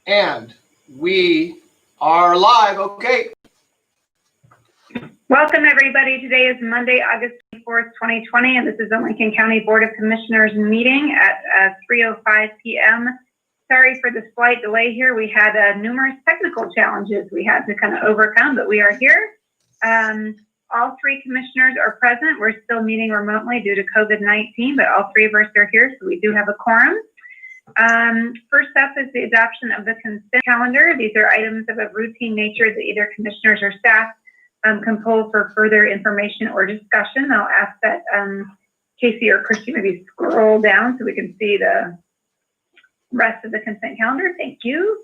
And we are live. Okay. Welcome, everybody. Today is Monday, August 24th, 2020, and this is the Lincoln County Board of Commissioners meeting at 3:05 p.m. Sorry for the slight delay here. We had numerous technical challenges we had to kind of overcome, but we are here. All three commissioners are present. We're still meeting remotely due to COVID-19, but all three of us are here, so we do have a quorum. First up is the adoption of the consent calendar. These are items of a routine nature that either commissioners or staff can pull for further information or discussion. I'll ask that Casey or Christy maybe scroll down so we can see the rest of the consent calendar. Thank you.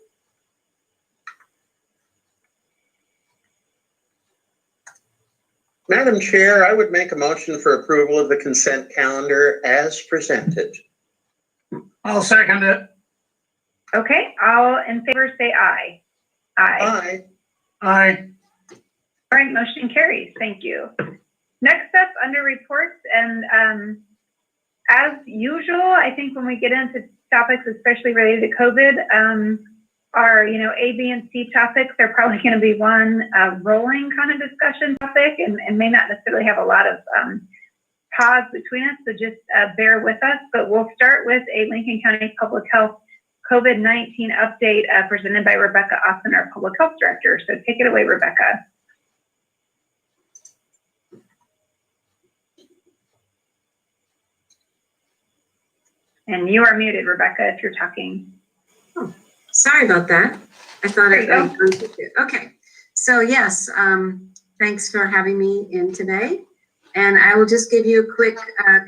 Madam Chair, I would make a motion for approval of the consent calendar as presented. I'll second it. Okay, all in favor say aye. Aye. Aye. Aye. All right, motion carries. Thank you. Next up, under reports, and as usual, I think when we get into topics, especially related to COVID, our A, B, and C topics are probably going to be one rolling kind of discussion topic, and may not necessarily have a lot of pause between us, so just bear with us. But we'll start with a Lincoln County Public Health COVID-19 update presented by Rebecca Austin, our Public Health Director. So take it away, Rebecca. And you are muted, Rebecca, if you're talking. Oh, sorry about that. I thought okay. So yes, thanks for having me in today. And I will just give you a quick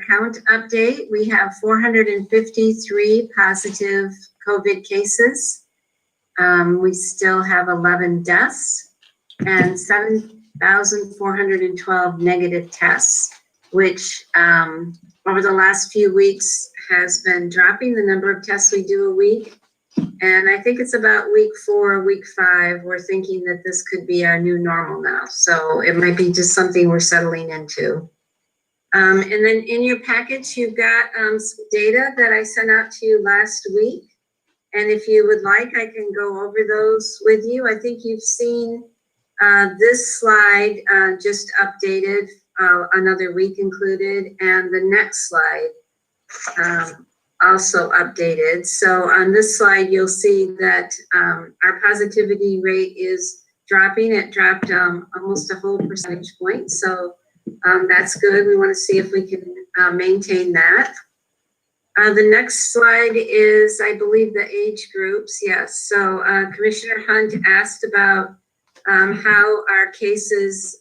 count update. We have 453 positive COVID cases. We still have 11 deaths and 7,412 negative tests, which over the last few weeks has been dropping the number of tests we do a week. And I think it's about week 4, week 5, we're thinking that this could be our new normal now. So it might be just something we're settling into. And then in your package, you've got some data that I sent out to you last week. And if you would like, I can go over those with you. I think you've seen this slide just updated, another week included, and the next slide also updated. So on this slide, you'll see that our positivity rate is dropping. It dropped almost a whole percentage point. So that's good. We want to see if we can maintain that. The next slide is, I believe, the age groups. Yes. So Commissioner Hunt asked about how our cases,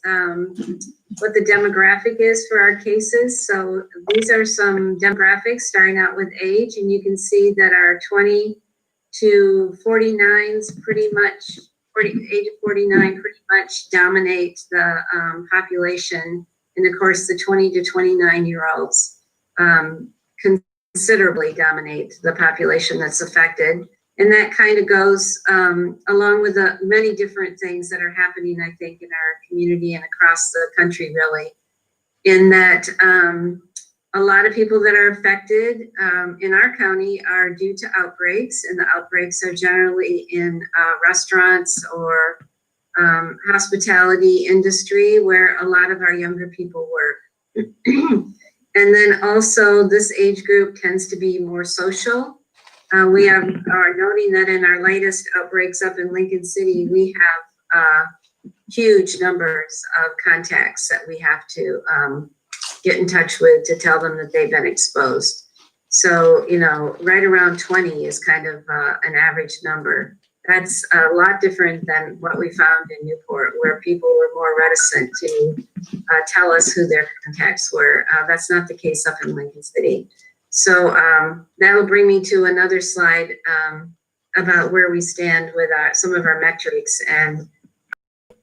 what the demographic is for our cases. So these are some demographics starting out with age, and you can see that our 20 to 49s pretty much, age of 49 pretty much dominate the population. And of course, the 20 to 29-year-olds considerably dominate the population that's affected. And that kind of goes along with the many different things that are happening, I think, in our community and across the country, really, in that a lot of people that are affected in our county are due to outbreaks, and the outbreaks are generally in restaurants or hospitality industry where a lot of our younger people work. And then also this age group tends to be more social. We are noting that in our latest outbreaks up in Lincoln City, we have huge numbers of contacts that we have to get in touch with to tell them that they've been exposed. So, right around 20 is kind of an average number. That's a lot different than what we found in Newport, where people were more reticent to tell us who their contacts were. That's not the case up in Lincoln City. So that'll bring me to another slide about where we stand with some of our metrics, and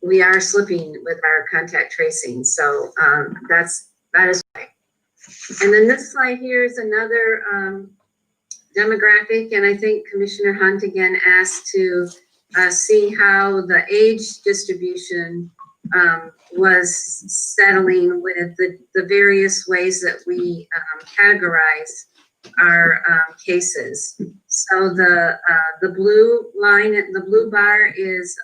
we are slipping with our contact tracing. So that is right. And then this slide here is another demographic, and I think Commissioner Hunt again asked to see how the age distribution was settling with the various ways that we categorize cases. So the blue line, the blue bar is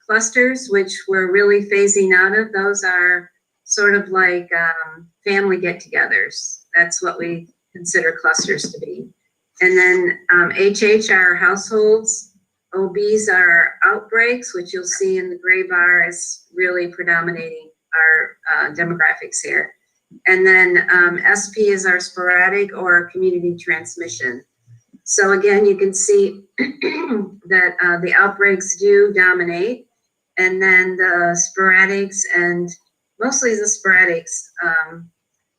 clusters, which we're really phasing out of. Those are sort of like family get-togethers. That's what we consider clusters to be. And then HH are households. OBs are outbreaks, which you'll see in the gray bar is really predominating our demographics here. And then SP is our sporadic or community transmission. So again, you can see that the outbreaks do dominate, and then the sporadics, and mostly the sporadics,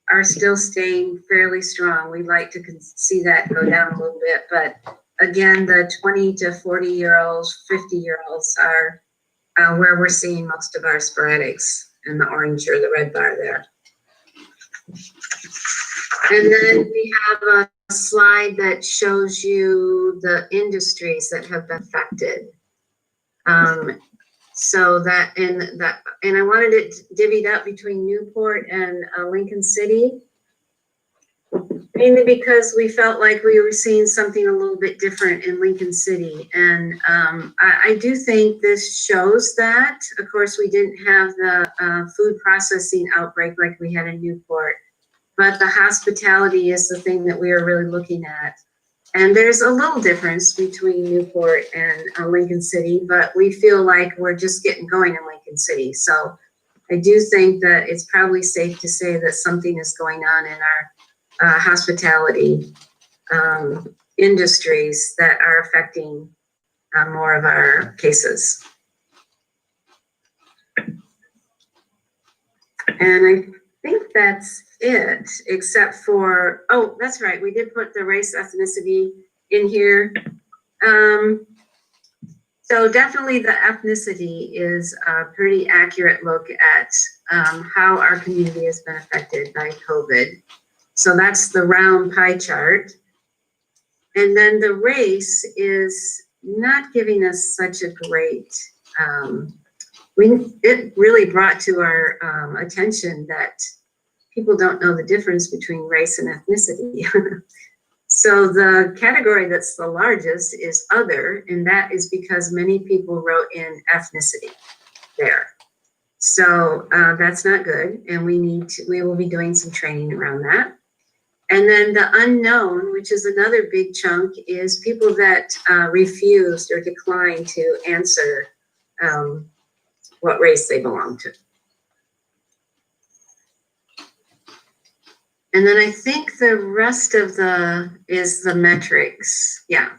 are still staying fairly strong. We'd like to see that go down a little bit, but again, the 20 to 40-year-olds, 50-year-olds are where we're seeing most of our sporadics in the orange or the red bar there. And then we have a slide that shows you the industries that have been affected. So that, and I wanted it divvied up between Newport and Lincoln City, mainly because we felt like we were seeing something a little bit different in Lincoln City. And I do think this shows that. Of course, we didn't have the food processing outbreak like we had in Newport, but the hospitality is the thing that we are really looking at. And there's a little difference between Newport and Lincoln City, but we feel like we're just getting going in Lincoln City. So I do think that it's probably safe to say that something is going on in our hospitality industries that are affecting more of our cases. And I think that's it, except for, oh, that's right, we did put the race ethnicity in here. So definitely the ethnicity is a pretty accurate look at how our community has been affected by COVID. So that's the round pie chart. And then the race is not giving us such a great, it really brought to our attention that people don't know the difference between race and ethnicity. So the category that's the largest is other, and that is because many people wrote in ethnicity there. So that's not good, and we will be doing some training around that. And then the unknown, which is another big chunk, is people that refused or declined to answer what race they belong to. And then I think the rest of is the metrics. Yeah.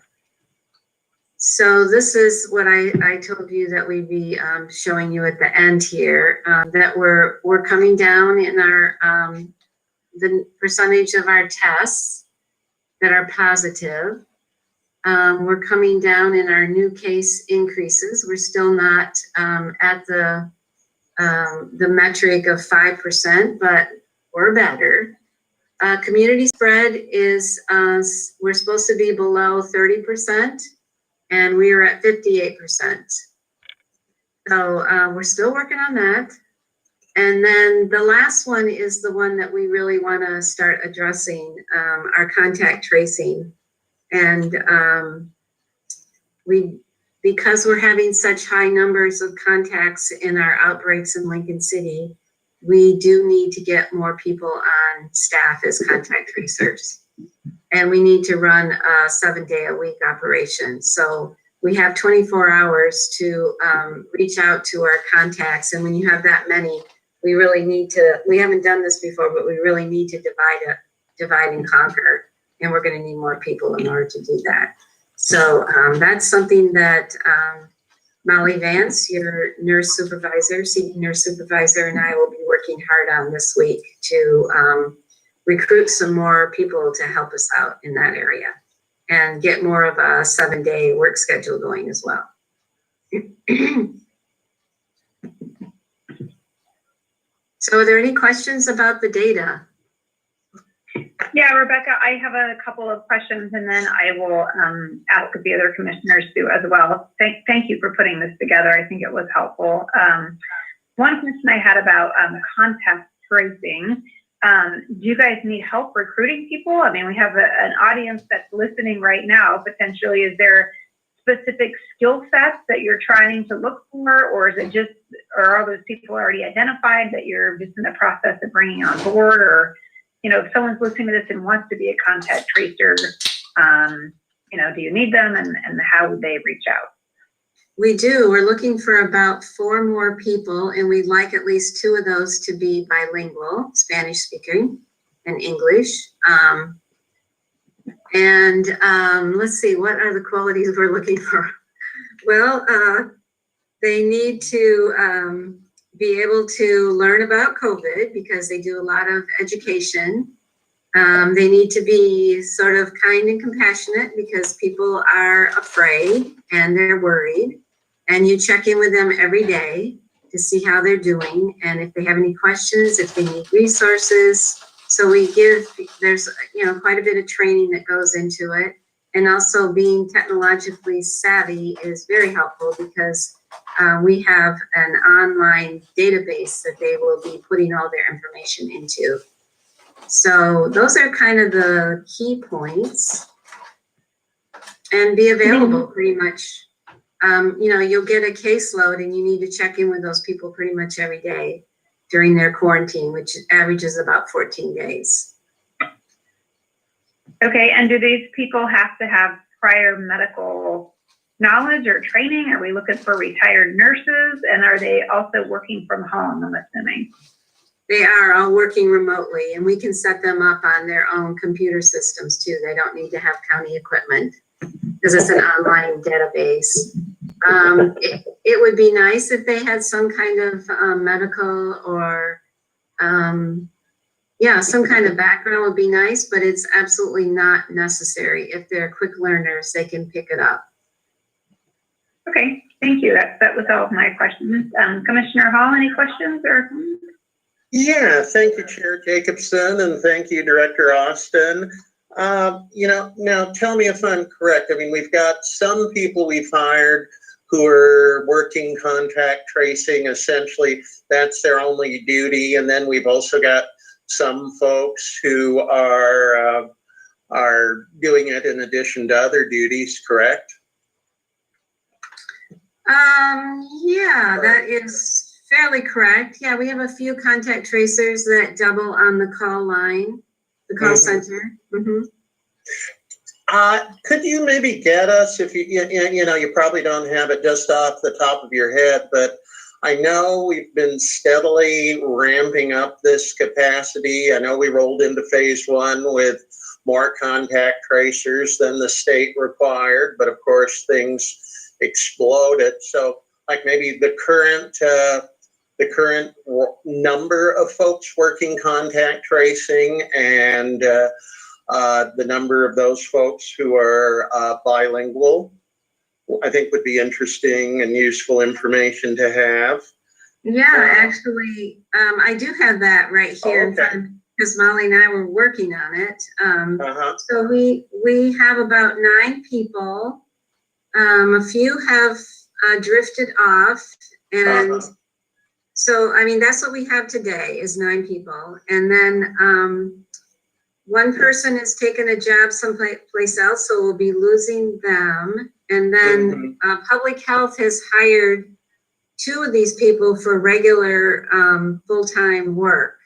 So this is what I told you that we'd be showing you at the end here, that we're coming down in our, the percentage of our tests that are positive. We're coming down in our new case increases. We're still not at the metric of 5%, but we're better. Community spread is, we're supposed to be below 30%, and we are at 58%. So we're still working on that. And then the last one is the one that we really want to start addressing, our contact tracing. And because we're having such high numbers of contacts in our outbreaks in Lincoln City, we do need to get more people on staff as contact tracers. And we need to run a 7-day-a-week operation. So we have 24 hours to reach out to our contacts. And when you have that many, we really need to, we haven't done this before, but we really need to divide and conquer. And we're going to need more people in order to do that. So that's something that Molly Vance, your nurse supervisor, senior nurse supervisor, and I will be working hard on this week to recruit some more people to help us out in that area and get more of a 7-day work schedule going as well. So are there any questions about the data? Yeah, Rebecca, I have a couple of questions, and then I will ask the other commissioners too as well. Thank you for putting this together. I think it was helpful. One question I had about contact tracing. Do you guys need help recruiting people? I mean, we have an audience that's listening right now, potentially. Is there specific skill sets that you're trying to look for, or is it just, or are those people already identified that you're just in the process of bringing on board? Or, you know, if someone's listening to this and wants to be a contact tracer, you know, do you need them, and how would they reach out? We do. We're looking for about 4 more people, and we'd like at least 2 of those to be bilingual, Spanish speaking and English. Let's see, what are the qualities we're looking for? Well, they need to be able to learn about COVID because they do a lot of education. They need to be sort of kind and compassionate because people are afraid and they're worried. And you check in with them every day to see how they're doing. And if they have any questions, if they need resources. So we give, there's, you know, quite a bit of training that goes into it. And also being technologically savvy is very helpful because we have an online database that they will be putting all their information into. So those are kind of the key points. And be available pretty much. You know, you'll get a caseload and you need to check in with those people pretty much every day during their quarantine, which averages about 14 days. Okay, and do these people have to have prior medical knowledge or training? Are we looking for retired nurses? And are they also working from home, I'm assuming? They are all working remotely, and we can set them up on their own computer systems too. They don't need to have county equipment because it's an online database. It would be nice if they had some kind of medical or, yeah, some kind of background would be nice, but it's absolutely not necessary. If they're quick learners, they can pick it up. Okay, thank you. That was all of my questions. Commissioner Hall, any questions or? Yeah, thank you, Chair Jacobson, and thank you, Director Austin. You know, now tell me if I'm correct. I mean, we've got some people we've hired who are working contact tracing. Essentially, that's their only duty. And then we've also got some folks who are doing it in addition to other duties, correct? Yeah, that is fairly correct. Yeah, we have a few contact tracers that double on the call line, the call center. Could you maybe get us, if you know, you probably don't have it just off the top of your head, but I know we've been steadily ramping up this capacity. I know we rolled into phase 1 with more contact tracers than the state required, but of course things exploded. So like maybe the current number of folks working contact tracing and the number of those folks who are bilingual, I think would be interesting and useful information to have. Yeah, actually, I do have that right here in front because Molly and I were working on it. So we have about 9 people. A few have drifted off, and so I mean that's what we have today is 9 people, and then one person has taken a job someplace else, so we'll be losing them. And then public health has hired 2 of these people for regular full-time work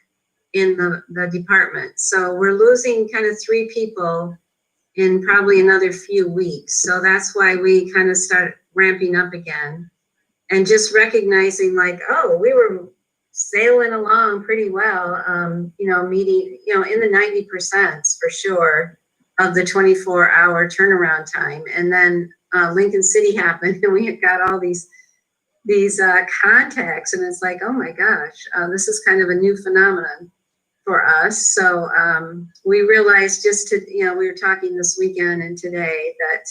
in the department. So we're losing kind of 3 people in probably another few weeks. So that's why we kind of start ramping up again and just recognizing like, oh, we were sailing along pretty well, you know, meeting, you know, in the 90% for sure of the 24-hour turnaround time. And then Lincoln City happened and we had got all these contacts, and it's like, oh my gosh, this is kind of a new phenomenon for us. So we realized just to, you know, we were talking this weekend and today that,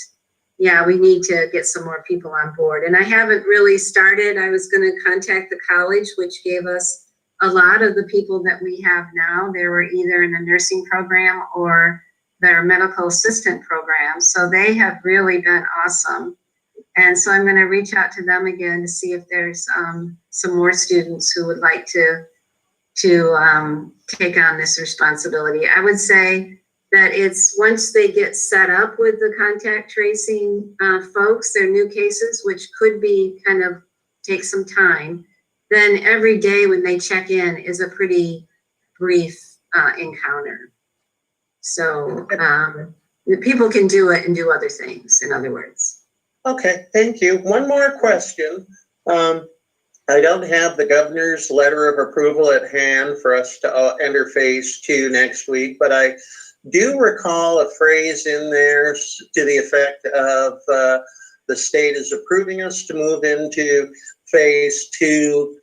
yeah, we need to get some more people on board. And I haven't really started. I was going to contact the college, which gave us a lot of the people that we have now. They were either in a nursing program or their medical assistant program. So they have really been awesome. And so I'm going to reach out to them again to see if there's some more students who would like to take on this responsibility. I would say that it's once they get set up with the contact tracing folks, their new cases, which could be kind of take some time, then every day when they check in is a pretty brief encounter. So the people can do it and do other things, in other words. Okay, thank you. One more question. I don't have the governor's letter of approval at hand for us to enter phase 2 next week, but I do recall a phrase in there to the effect of the state is approving us to move into phase 2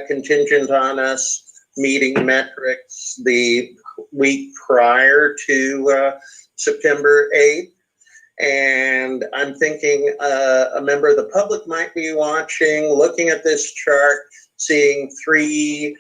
contingent on us meeting metrics the week prior to September 8th. And I'm thinking a member of the public might be watching, looking at this chart, seeing 3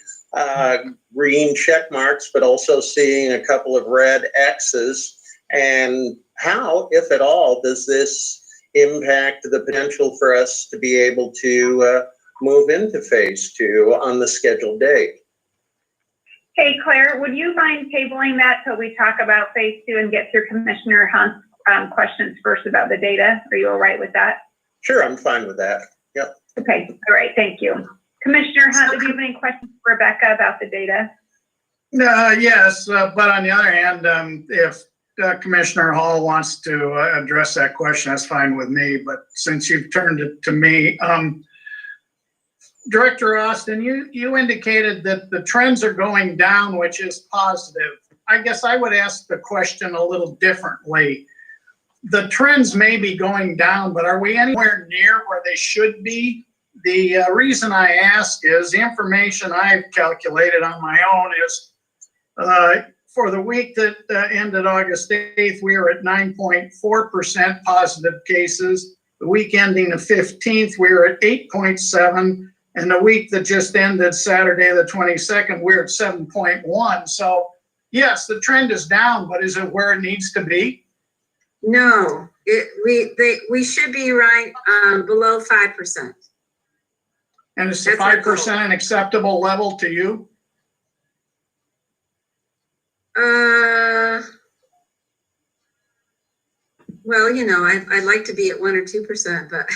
green check marks, but also seeing a couple of red X's. And how, if at all, does this impact the potential for us to be able to move into phase 2 on the scheduled date? Hey, Claire, would you mind tabling that till we talk about phase 2 and get through Commissioner Hunt's questions first about the data? Are you all right with that? Sure, I'm fine with that. Yep. Okay, all right, thank you. Commissioner Hunt, do you have any questions for Rebecca about the data? Yes, but on the other hand, if Commissioner Hall wants to address that question, that's fine with me. But since you've turned it to me, Director Austin, you indicated that the trends are going down, which is positive. I guess I would ask the question a little differently. The trends may be going down, but are we anywhere near where they should be? The reason I ask is the information I've calculated on my own is for the week that ended August 8th, we were at 9.4% positive cases. The week ending the 15th, we were at 8.7%. And the week that just ended Saturday, the 22nd, we're at 7.1%. So yes, the trend is down, but is it where it needs to be? No, we should be right below 5%. And is the 5% an acceptable level to you? Well, you know, I'd like to be at 1 or 2%, but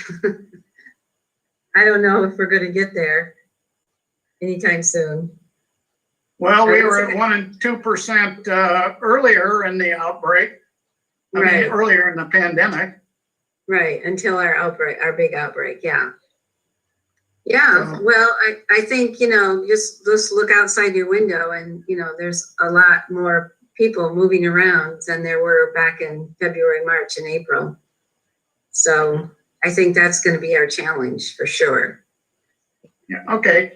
I don't know if we're going to get there anytime soon. Well, we were at 1 and 2% earlier in the outbreak. I mean, earlier in the pandemic. Right, until our outbreak, our big outbreak, yeah. Yeah, well, I think, you know, just look outside your window and, you know, there's a lot more people moving around than there were back in February, March, and April. So I think that's going to be our challenge for sure. Yeah, okay.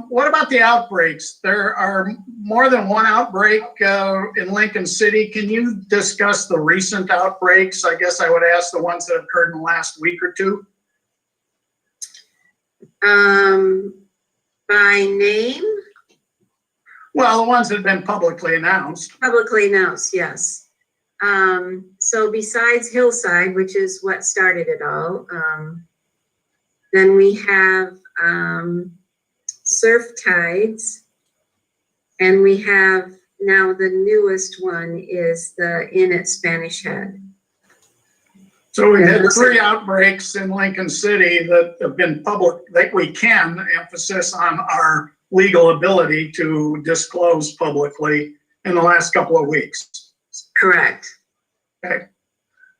What about the outbreaks? There are more than one outbreak in Lincoln City. Can you discuss the recent outbreaks? I guess I would ask the ones that have occurred in the last week or two. By name? Well, the ones that have been publicly announced. Publicly announced, yes. So besides Hillside, which is what started it all, then we have Surf Tides, and we have now the newest one is the Inn at Spanish Head. So we've had 3 outbreaks in Lincoln City that have been public, that we can emphasis on our legal ability to disclose publicly in the last couple of weeks. Correct. Okay.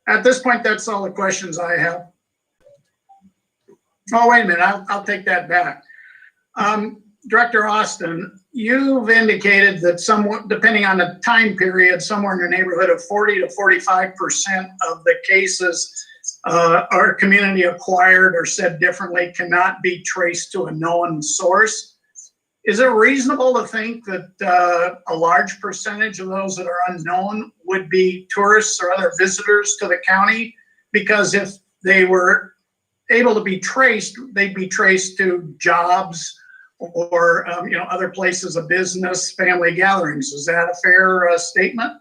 At this point, that's all the questions I have. Oh, wait a minute, I'll take that back. Director Austin, you've indicated that somewhat, depending on the time period, somewhere in the neighborhood of 40 to 45% of the cases are community acquired, or said differently, cannot be traced to a known source. Is it reasonable to think that a large percentage of those that are unknown would be tourists or other visitors to the county? Because if they were able to be traced, they'd be traced to jobs or you know, other places of business, family gatherings. Is that a fair statement?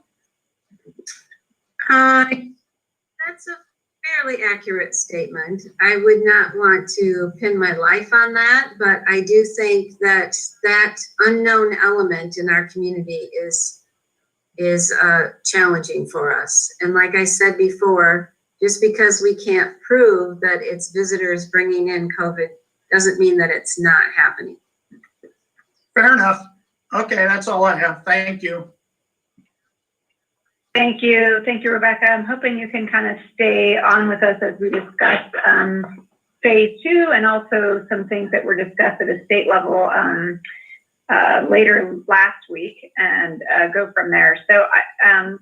That's a fairly accurate statement. I would not want to pin my life on that, but I do think that that unknown element in our community is challenging for us. And like I said before, just because we can't prove that it's visitors bringing in COVID doesn't mean that it's not happening. Fair enough. Okay, that's all I have. Thank you. Thank you. Thank you, Rebecca. I'm hoping you can kind of stay on with us as we discuss phase 2 and also some things that were discussed at a state level later last week and go from there. So I kind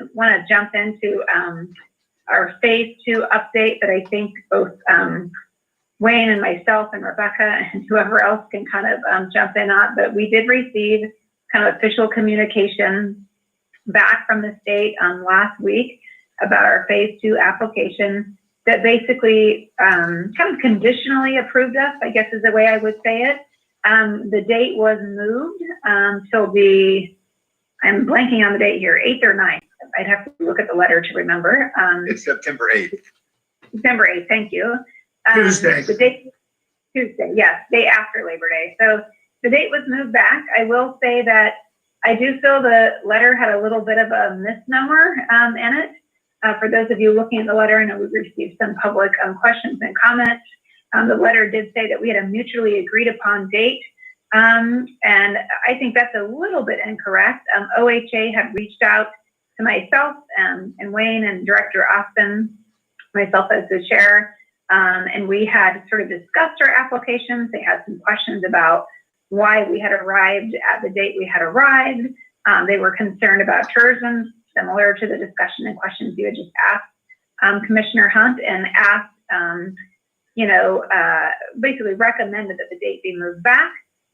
of want to jump into our phase 2 update that I think both Wayne and myself and Rebecca and whoever else can kind of jump in on, but we did receive kind of official communication back from the state last week about our phase 2 application that basically kind of conditionally approved us, I guess is the way I would say it. The date was moved till I'm blanking on the date here, 8th or 9th. I'd have to look at the letter to remember. It's September 8th. September 8th, thank you. Tuesday. Tuesday, yes, day after Labor Day. So the date was moved back. I will say that I do feel the letter had a little bit of a misnomer in it. For those of you looking at the letter, I know we received some public questions and comments. The letter did say that we had a mutually agreed upon date. And I think that's a little bit incorrect. OHA had reached out to myself and Wayne and Director Austin, myself as the chair, and we had sort of discussed our applications. They had some questions about why we had arrived at the date we had arrived. They were concerned about tourism, similar to the discussion and questions you had just asked Commissioner Hunt, and asked, basically recommended that the date be moved back.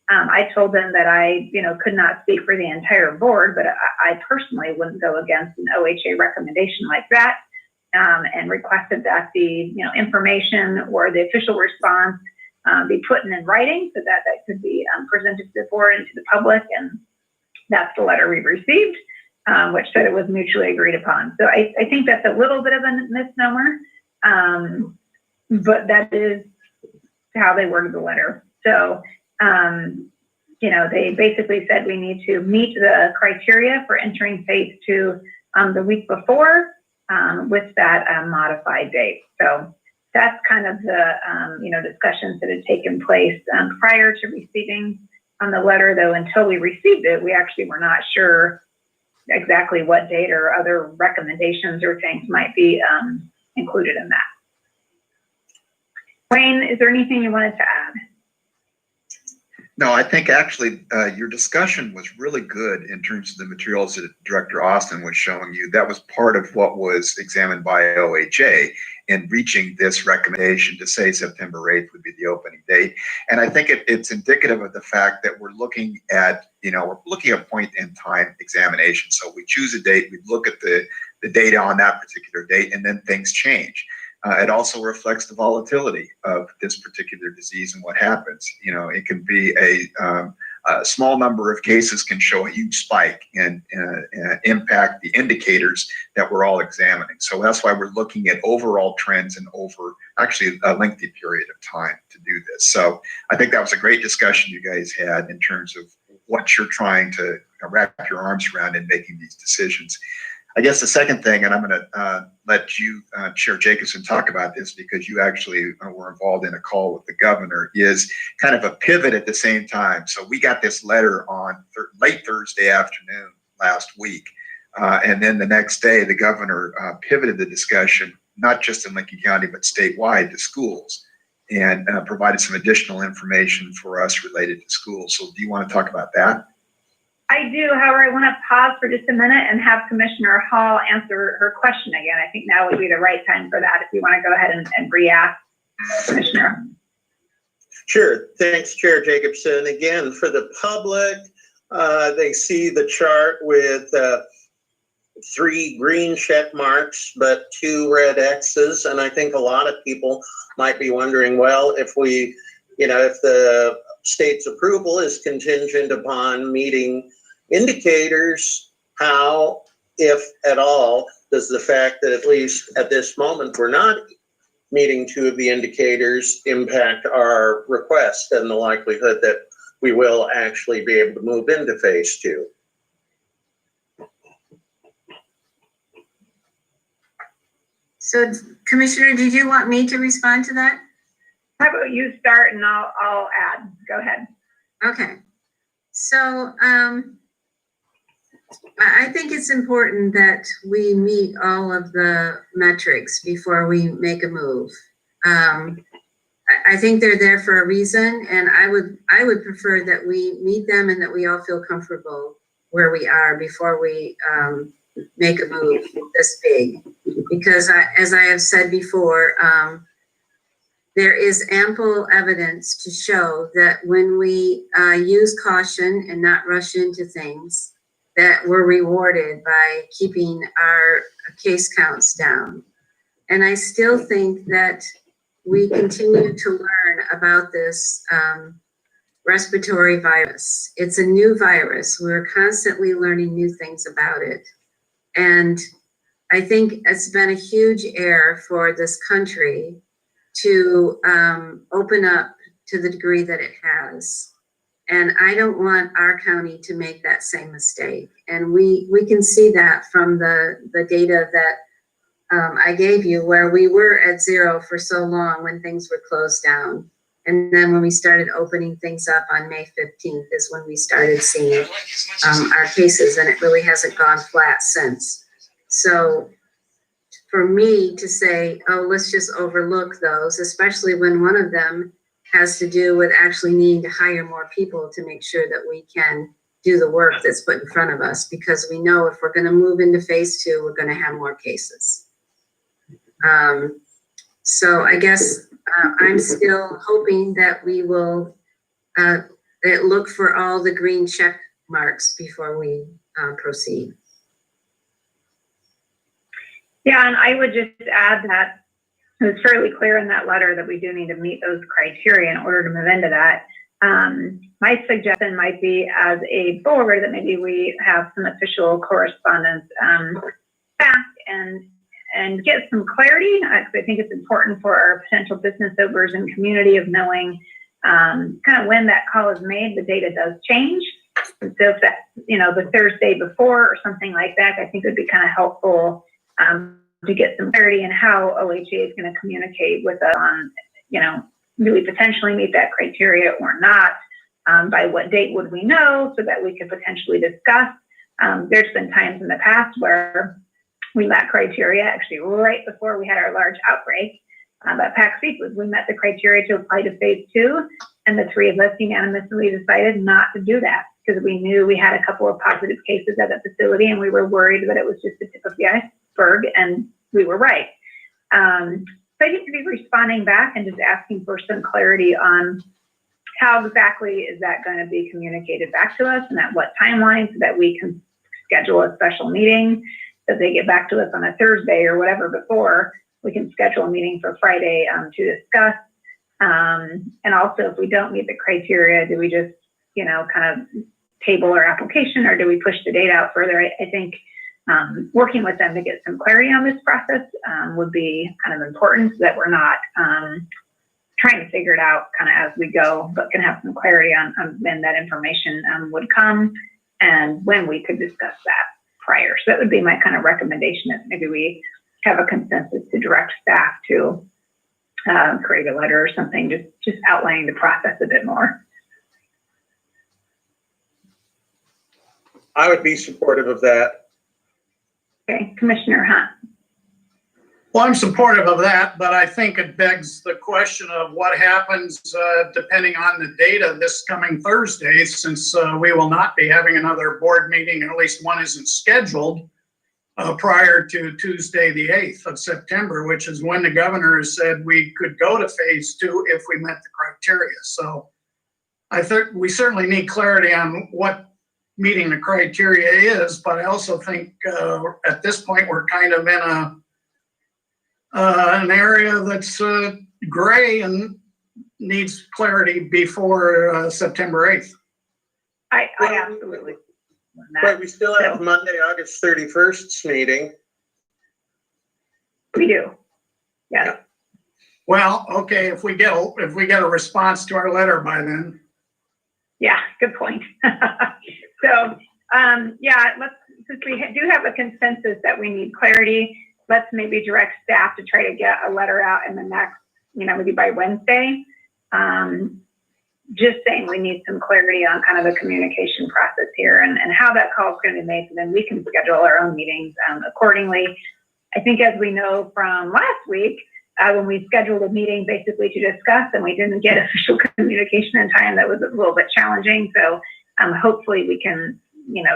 I told them that I, could not speak for the entire board, but I personally wouldn't go against an OHA recommendation like that, and requested that the, information or the official response be put in writing so that could be presented to the board and to the public. And that's the letter we received, which said it was mutually agreed upon. So I think that's a little bit of a misnomer, but that is how they worded the letter. So, they basically said we need to meet the criteria for entering phase 2 the week before with that modified date. So that's kind of the, discussions that had taken place prior to receiving the letter, though until we received it, we actually were not sure exactly what date or other recommendations or things might be included in that. Wayne, is there anything you wanted to add? No, I think actually your discussion was really good in terms of the materials that Director Austin was showing you. That was part of what was examined by OHA in reaching this recommendation to say September 8th would be the opening date. And I think it's indicative of the fact that we're looking at, a point in time examination. So we choose a date, we look at the data on that particular date, and then things change. It also reflects the volatility of this particular disease and what happens. It can be a small number of cases can show a huge spike and impact the indicators that we're all examining. So that's why we're looking at overall trends and over actually a lengthy period of time to do this. So I think that was a great discussion you guys had in terms of what you're trying to wrap your arms around in making these decisions. I guess the second thing, and I'm going to let you, Chair Jacobson, talk about this because you actually were involved in a call with the governor, is kind of a pivot at the same time. So we got this letter on late Thursday afternoon last week. And then the next day, the governor pivoted the discussion, not just in Lincoln County, but statewide to schools, and provided some additional information for us related to schools. So do you want to talk about that? I do. However, I want to pause for just a minute and have Commissioner Hall answer her question again. I think now would be the right time for that if you want to go ahead and re-ask, Commissioner. Sure. Thanks, Chair Jacobson. Again, for the public, they see the chart with 3 green check marks, but 2 red X's. And I think a lot of people might be wondering, well, if the state's approval is contingent upon meeting indicators, how, if at all, does the fact that at least at this moment we're not meeting two of the indicators impact our request and the likelihood that we will actually be able to move into phase 2? So Commissioner, did you want me to respond to that? How about you start and I'll add. Go ahead. Okay. So I think it's important that we meet all of the metrics before we make a move. I think they're there for a reason, and I would prefer that we meet them and that we all feel comfortable where we are before we make a move this big. Because as I have said before, there is ample evidence to show that when we use caution and not rush into things, that we're rewarded by keeping our case counts down. And I still think that we continue to learn about this respiratory virus. It's a new virus. We're constantly learning new things about it. And I think it's been a huge error for this country to open up to the degree that it has. And I don't want our county to make that same mistake. And we can see that from the data that I gave you, where we were at 0 for so long when things were closed down. And then when we started opening things up on May 15th is when we started seeing our cases, and it really hasn't gone flat since. So for me to say, oh, let's just overlook those, especially when one of them has to do with actually needing to hire more people to make sure that we can do the work that's put in front of us, because we know if we're going to move into phase 2, we're going to have more cases. So I guess I'm still hoping that we will look for all the green check marks before we proceed. Yeah, and I would just add that it was fairly clear in that letter that we do need to meet those criteria in order to move into that. My suggestion might be, as a board, that maybe we have some official correspondence back and get some clarity, because I think it's important for our potential business owners and community of knowing kind of when that call is made. The data does change. And so if that's, the Thursday before or something like that, I think it would be kind of helpful to get some clarity in how OHA is going to communicate with us on, do we potentially meet that criteria or not? By what date would we know, so that we could potentially discuss? There's been times in the past where we met criteria actually right before we had our large outbreak. At Pack Seafood, we met the criteria to apply to phase 2, and the 3 of us unanimously decided not to do that because we knew we had a couple of positive cases at the facility, and we were worried that it was just the tip of the iceberg, and we were right. So I think to be responding back and just asking for some clarity on how exactly is that going to be communicated back to us and at what timeline, so that we can schedule a special meeting. If they get back to us on a Thursday or whatever before, we can schedule a meeting for Friday to discuss. And also, if we don't meet the criteria, do we just, kind of table our application, or do we push the date out further? I think working with them to get some clarity on this process would be kind of important, so that we're not trying to figure it out kind of as we go, but can have some clarity on when that information would come and when we could discuss that prior. So that would be my kind of recommendation, that maybe we have a consensus to direct staff to create a letter or something, just outlining the process a bit more. I would be supportive of that. Okay, Commissioner Hunt. Well, I'm supportive of that, but I think it begs the question of what happens depending on the data this coming Thursday, since we will not be having another board meeting, or at least one isn't scheduled prior to Tuesday, the 8th of September, which is when the governor has said we could go to phase 2 if we met the criteria. So I think we certainly need clarity on what meeting the criteria is, but I also think at this point we're kind of in an area that's gray and needs clarity before September 8th. I absolutely. But we still have Monday, August 31st's meeting. We do. Yes. Well, okay, if we get a response to our letter by then. Yeah, good point. So, yeah, since we do have a consensus that we need clarity, let's maybe direct staff to try to get a letter out in the next, maybe by Wednesday. Just saying we need some clarity on kind of the communication process here and how that call is going to be made, so then we can schedule our own meetings accordingly. I think as we know from last week, when we scheduled a meeting basically to discuss and we didn't get official communication in time, that was a little bit challenging. So hopefully we can,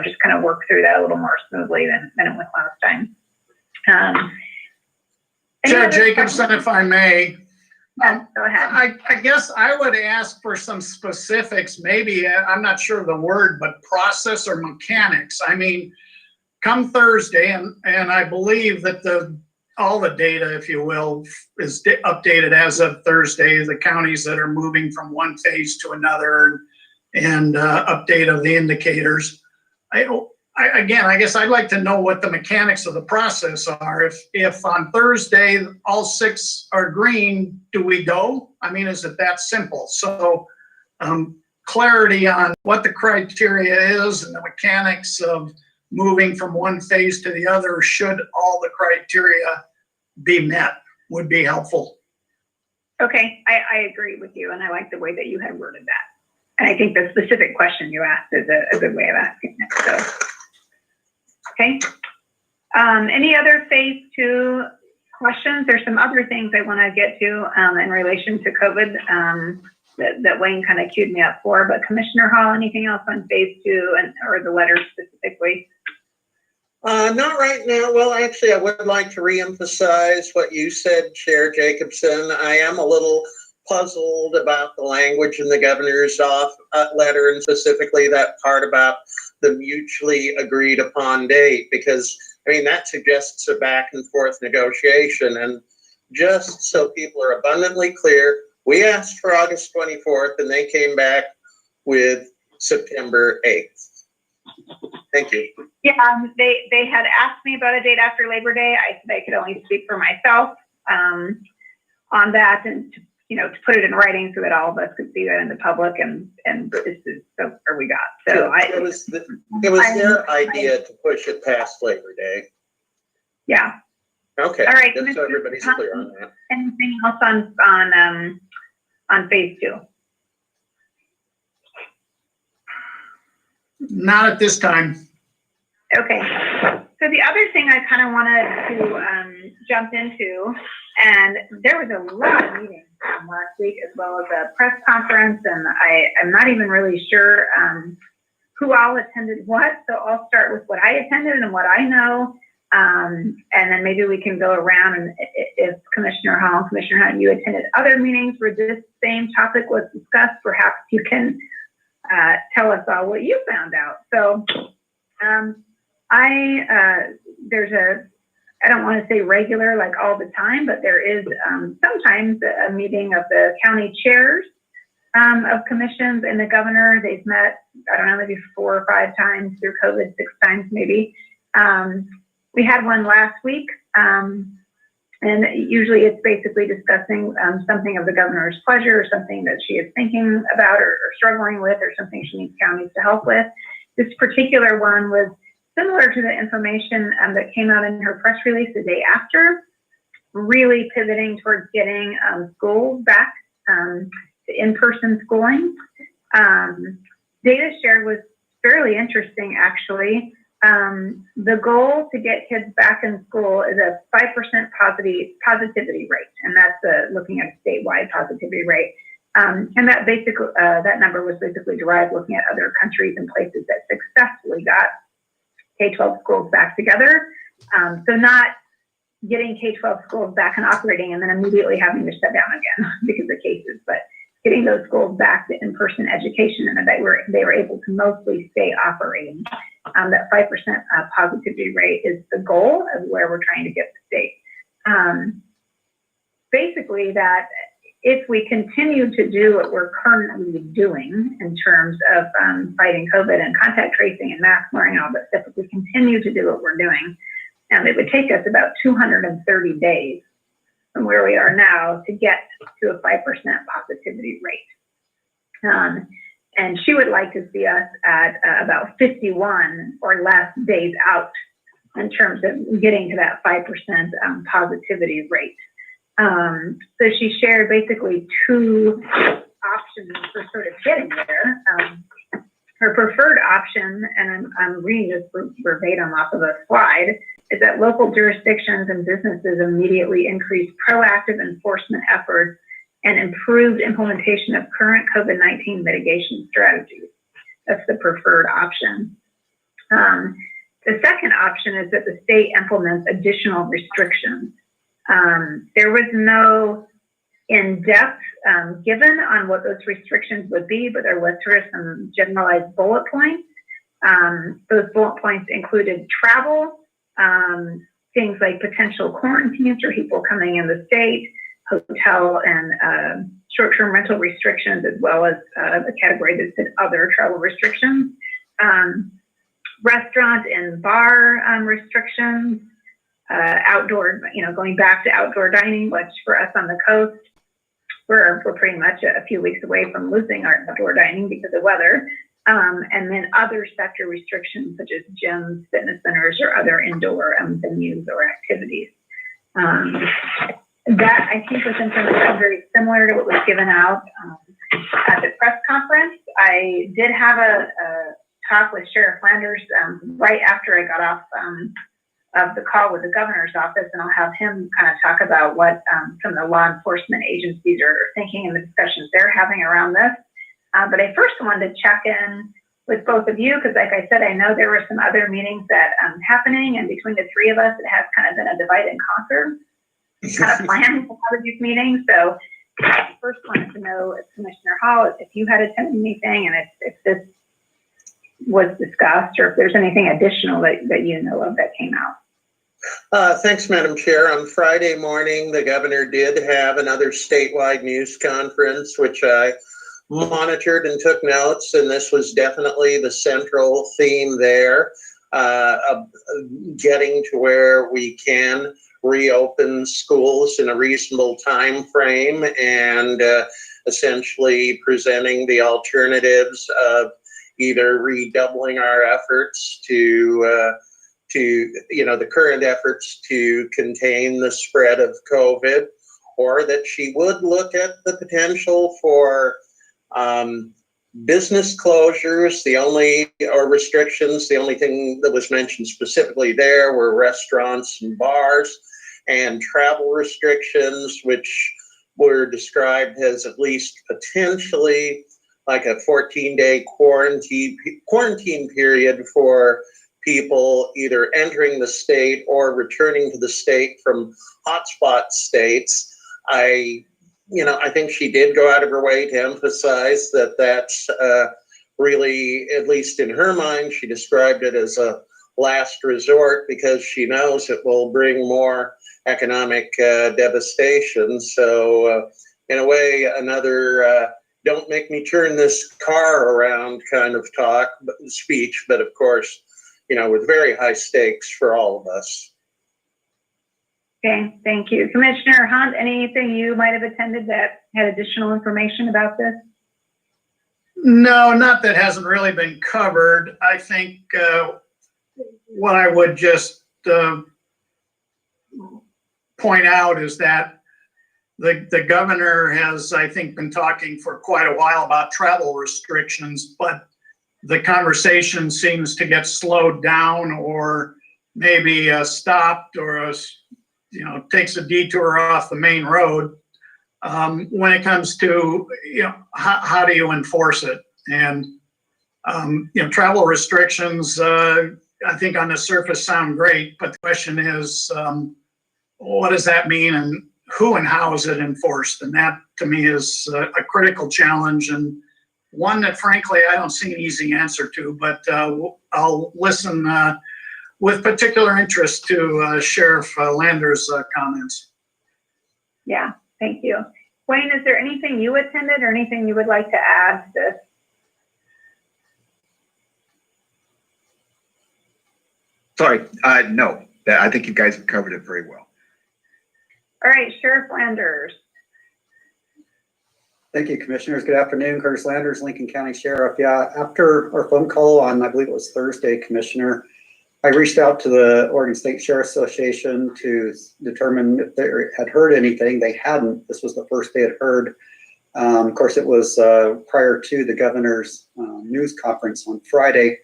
just kind of work through that a little more smoothly than it was last time. Chair Jacobson, if I may. Go ahead. I guess I would ask for some specifics, maybe, I'm not sure of the word, but process or mechanics. I mean, come Thursday, and I believe that all the data, if you will, is updated as of Thursday, the counties that are moving from one phase to another, and update of the indicators. Again, I guess I'd like to know what the mechanics of the process are. If on Thursday all 6 are green, do we go? I mean, is it that simple? So clarity on what the criteria is and the mechanics of moving from one phase to the other, should all the criteria be met, would be helpful. Okay, I agree with you, and I like the way that you had worded that. And I think the specific question you asked is a good way of asking it. So. Okay. Any other phase 2 questions? There's some other things I want to get to in relation to COVID that Wayne kind of queued me up for. But Commissioner Hall, anything else on phase 2 or the letter specifically? Not right now. Well, actually, I would like to reemphasize what you said, Chair Jacobson. I am a little puzzled about the language in the governor's letter, and specifically that part about the mutually agreed upon date, because that suggests a back and forth negotiation. And just so people are abundantly clear, we asked for August 24th and they came back with September 8th. Thank you. Yeah, they had asked me about a date after Labor Day. I said I could only speak for myself on that, and to put it in writing so that all of us could see that in the public, and this is so where we got. So it was their idea to push it past Labor Day. Yeah. Okay. All right. Just so everybody's clear on that. Anything else on phase 2? Not at this time. Okay. So the other thing I kind of wanted to jump into, and there was a lot of meetings last week, as well as a press conference, and I'm not even really sure who all attended what. So I'll start with what I attended and what I know, and then maybe we can go around, and if Commissioner Hall and Commissioner Hunt, you attended other meetings where this same topic was discussed, perhaps you can tell us all what you found out. So there's I don't want to say regular, like all the time, but there is sometimes a meeting of the county chairs of commissions and the governor. They've met, I don't know, maybe 4 or 5 times through COVID, 6 times maybe. We had one last week, and usually it's basically discussing something of the governor's pleasure, or something that she is thinking about or struggling with, or something she needs counties to help with. This particular one was similar to the information that came out in her press release the day after, really pivoting towards getting schools back to in-person schooling. Data shared was fairly interesting, actually. The goal to get kids back in school is a 5% positivity rate, and that's looking at a statewide positivity rate. And that basically, that number was basically derived looking at other countries and places that successfully got K-12 schools back together. So not getting K-12 schools back and operating and then immediately having to shut down again because of cases, but getting those schools back to in-person education, and that they were able to mostly stay operating. That 5% positivity rate is the goal of where we're trying to get the state. Basically, that if we continue to do what we're currently doing in terms of fighting COVID and contact tracing and mask wearing and all that stuff, if we continue to do what we're doing, And it would take us about 230 days from where we are now to get to a 5% positivity rate. And she would like to see us at about 51 or less days out in terms of getting to that 5% positivity rate. So she shared basically two options for sort of getting there. Her preferred option, and I'm reading this verbatim off of a slide, is that local jurisdictions and businesses immediately increase proactive enforcement efforts and improved implementation of current COVID-19 mitigation strategies. That's the preferred option. The second option is that the state implements additional restrictions. There was no in-depth given on what those restrictions would be, but there was sort of some generalized bullet points. Those bullet points included travel, things like potential quarantines for people coming in the state, hotel and short-term rental restrictions, as well as the category that said other travel restrictions, restaurant and bar restrictions, outdoor, going back to outdoor dining, which for us on the coast, we're pretty much a few weeks away from losing our outdoor dining because of weather. And then other sector restrictions such as gyms, fitness centers, or other indoor venues or activities. That I think was information very similar to what was given out at the press conference. I did have a talk with Sheriff Landers right after I got off of the call with the governor's office, and I'll have him kind of talk about what some of the law enforcement agencies are thinking and the discussions they're having around this. But I first wanted to check in with both of you, because like I said, I know there were some other meetings that happening, and between the three of us, it has kind of been a divide and conquer kind of plan for these meetings. So I first wanted to know, Commissioner Hall, if you had attended anything and if this was discussed, or if there's anything additional that you know of that came out. Thanks, Madam Chair. On Friday morning, the governor did have another statewide news conference, which I monitored and took notes, and this was definitely the central theme there, getting to where we can reopen schools in a reasonable time frame, and essentially presenting the alternatives of either redoubling our efforts to the current efforts to contain the spread of COVID, or that she would look at the potential for business closures. Restrictions. The only thing that was mentioned specifically there were restaurants and bars, and travel restrictions, which were described as at least potentially like a 14-day quarantine period for people either entering the state or returning to the state from hotspot states. I think she did go out of her way to emphasize that that's really, at least in her mind, she described it as a last resort because she knows it will bring more economic devastation. So in a way, another don't make me turn this car around kind of speech, but of course, with very high stakes for all of us. Okay, thank you. Commissioner Hunt, anything you might have attended that had additional information about this? No, not that hasn't really been covered. I think what I would just point out is that the governor has, I think, been talking for quite a while about travel restrictions, but the conversation seems to get slowed down, or maybe stopped, or takes a detour off the main road when it comes to how do you enforce it. And travel restrictions, I think on the surface sound great, but the question is, what does that mean, and who and how is it enforced? And that to me is a critical challenge, and one that frankly I don't see an easy answer to, but I'll listen with particular interest to Sheriff Landers' comments. Yeah, thank you. Wayne, is there anything you attended or anything you would like to add to this? Sorry, no. that I think you guys have covered it very well. All right, Sheriff Landers. Thank you, Commissioners. Good afternoon. Curtis Landers, Lincoln County Sheriff. Yeah, after our phone call on, I believe it was Thursday, Commissioner, I reached out to the Oregon State Sheriff's Association to determine if they had heard anything. They hadn't. This was the first they had heard. Of course, it was prior to the governor's news conference on Friday.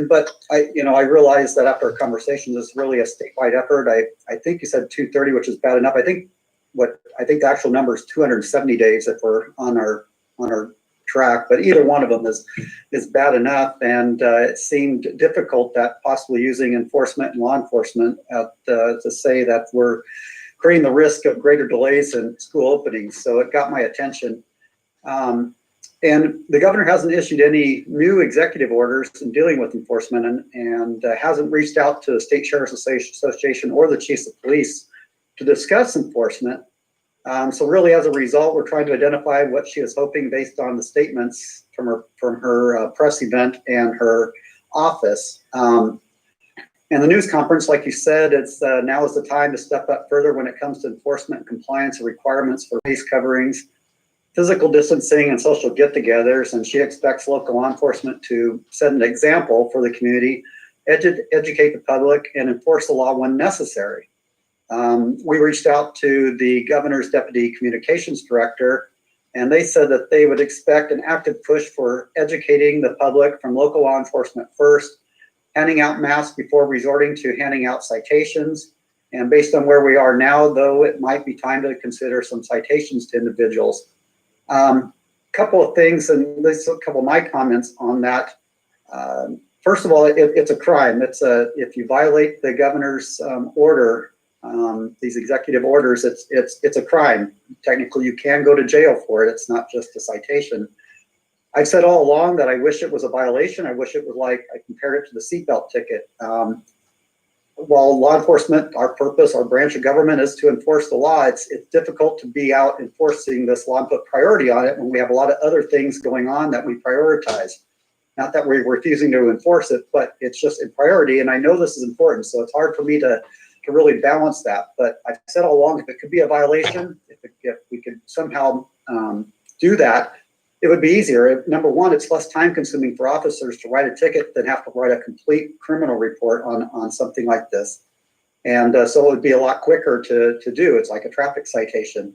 But I realized that after a conversation, this is really a statewide effort. I think you said 230, which is bad enough. I think the actual number is 270 days if we're on our track. But either one of them is bad enough, and it seemed difficult that possibly using enforcement and law enforcement to say that we're creating the risk of greater delays in school openings. So it got my attention. And the governor hasn't issued any new executive orders in dealing with enforcement and hasn't reached out to the State Sheriff's Association or the chiefs of police to discuss enforcement. So really, as a result, we're trying to identify what she is hoping based on the statements from her press event and her office. And the news conference, like you said, it's now is the time to step up further when it comes to enforcement and compliance and requirements for face coverings, physical distancing, and social get-togethers. And she expects local law enforcement to set an example for the community, educate the public, and enforce the law when necessary. We reached out to the governor's deputy communications director, and they said that they would expect an active push for educating the public from local law enforcement first, handing out masks before resorting to handing out citations. And based on where we are now, though, it might be time to consider some citations to individuals. Couple of things, and this is a couple of my comments on that. First of all, it's a crime. If you violate the governor's order, these executive orders, it's a crime. Technically, you can go to jail for it. It's not just a citation. I've said all along that I wish it was a violation. I wish it was like I compared it to the seatbelt ticket. While law enforcement, our purpose, our branch of government is to enforce the law, it's difficult to be out enforcing this law and put priority on it when we have a lot of other things going on that we prioritize. Not that we're refusing to enforce it, but it's just in priority. And I know this is important, so it's hard for me to really balance that. But I've said all along, if it could be a violation, if we could somehow do that, it would be easier. Number one, it's less time consuming for officers to write a ticket than have to write a complete criminal report on something like this. And so it would be a lot quicker to do. It's like a traffic citation.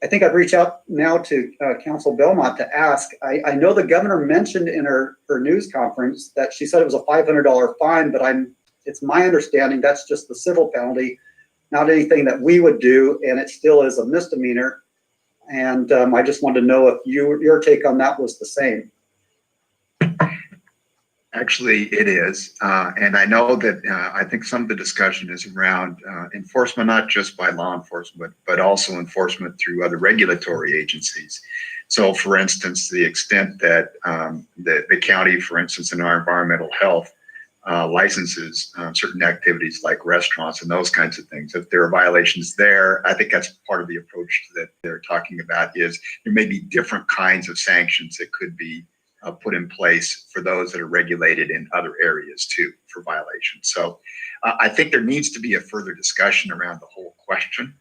I think I'd reach out now to Council Belmont to ask. I know the governor mentioned in her news conference that she said it was a $500 fine, but it's my understanding that's just the civil penalty, not anything that we would do, and it still is a misdemeanor. And I just wanted to know if your take on that was the same. Actually, it is. And I know that I think some of the discussion is around enforcement, not just by law enforcement, but also enforcement through other regulatory agencies. So, for instance, to the extent that the county, for instance, in our environmental health, licenses certain activities like restaurants and those kinds of things. If there are violations there, I think that's part of the approach that they're talking about. Is there may be different kinds of sanctions that could be put in place for those that are regulated in other areas too for violations. So I think there needs to be a further discussion around the whole question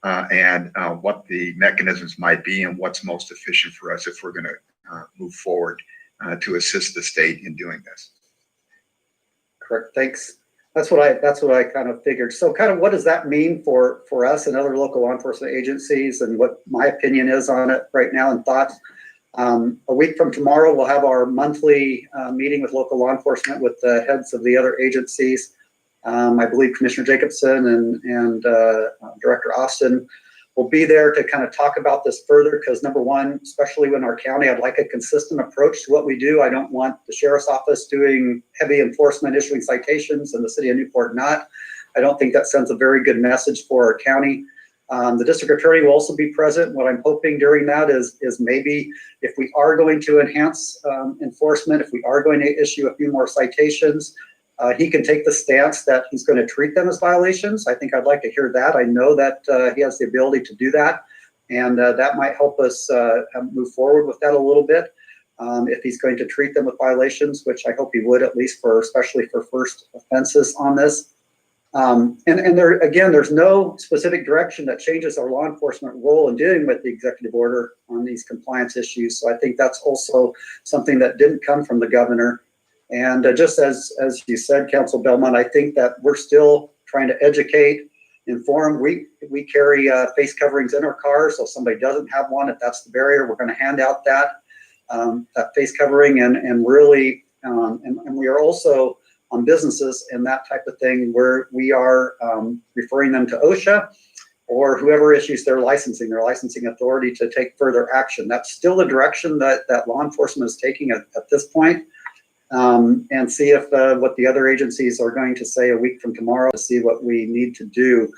and what the mechanisms might be and what's most efficient for us if we're going to move forward to assist the state in doing this. Correct. Thanks. That's what I kind of figured. So kind of what does that mean for us and other local law enforcement agencies, and what my opinion is on it right now and thoughts. A week from tomorrow, we'll have our monthly meeting with local law enforcement with the heads of the other agencies. I believe Commissioner Jacobson and Director Austin will be there to kind of talk about this further, because number one, especially in our county, I'd like a consistent approach to what we do. I don't want the sheriff's office doing heavy enforcement, issuing citations, and the city of Newport not. I don't think that sends a very good message for our county. The district attorney will also be present. What I'm hoping during that is maybe if we are going to enhance enforcement, if we are going to issue a few more citations, he can take the stance that he's going to treat them as violations. I think I'd like to hear that. I know that he has the ability to do that, and that might help us move forward with that a little bit. If he's going to treat them with violations, which I hope he would, at least especially for first offenses on this. And there, again, there's no specific direction that changes our law enforcement role in dealing with the executive order on these compliance issues. So I think that's also something that didn't come from the governor. And just as you said, Council Belmont, I think that we're still trying to educate, inform. We carry face coverings in our cars, so if somebody doesn't have one, if that's the barrier, we're going to hand out that face covering, and really, and we are also on businesses and that type of thing where we are referring them to OSHA or whoever issues their licensing authority to take further action. That's still the direction that law enforcement is taking at this point. And see if what the other agencies are going to say a week from tomorrow to see what we need to do.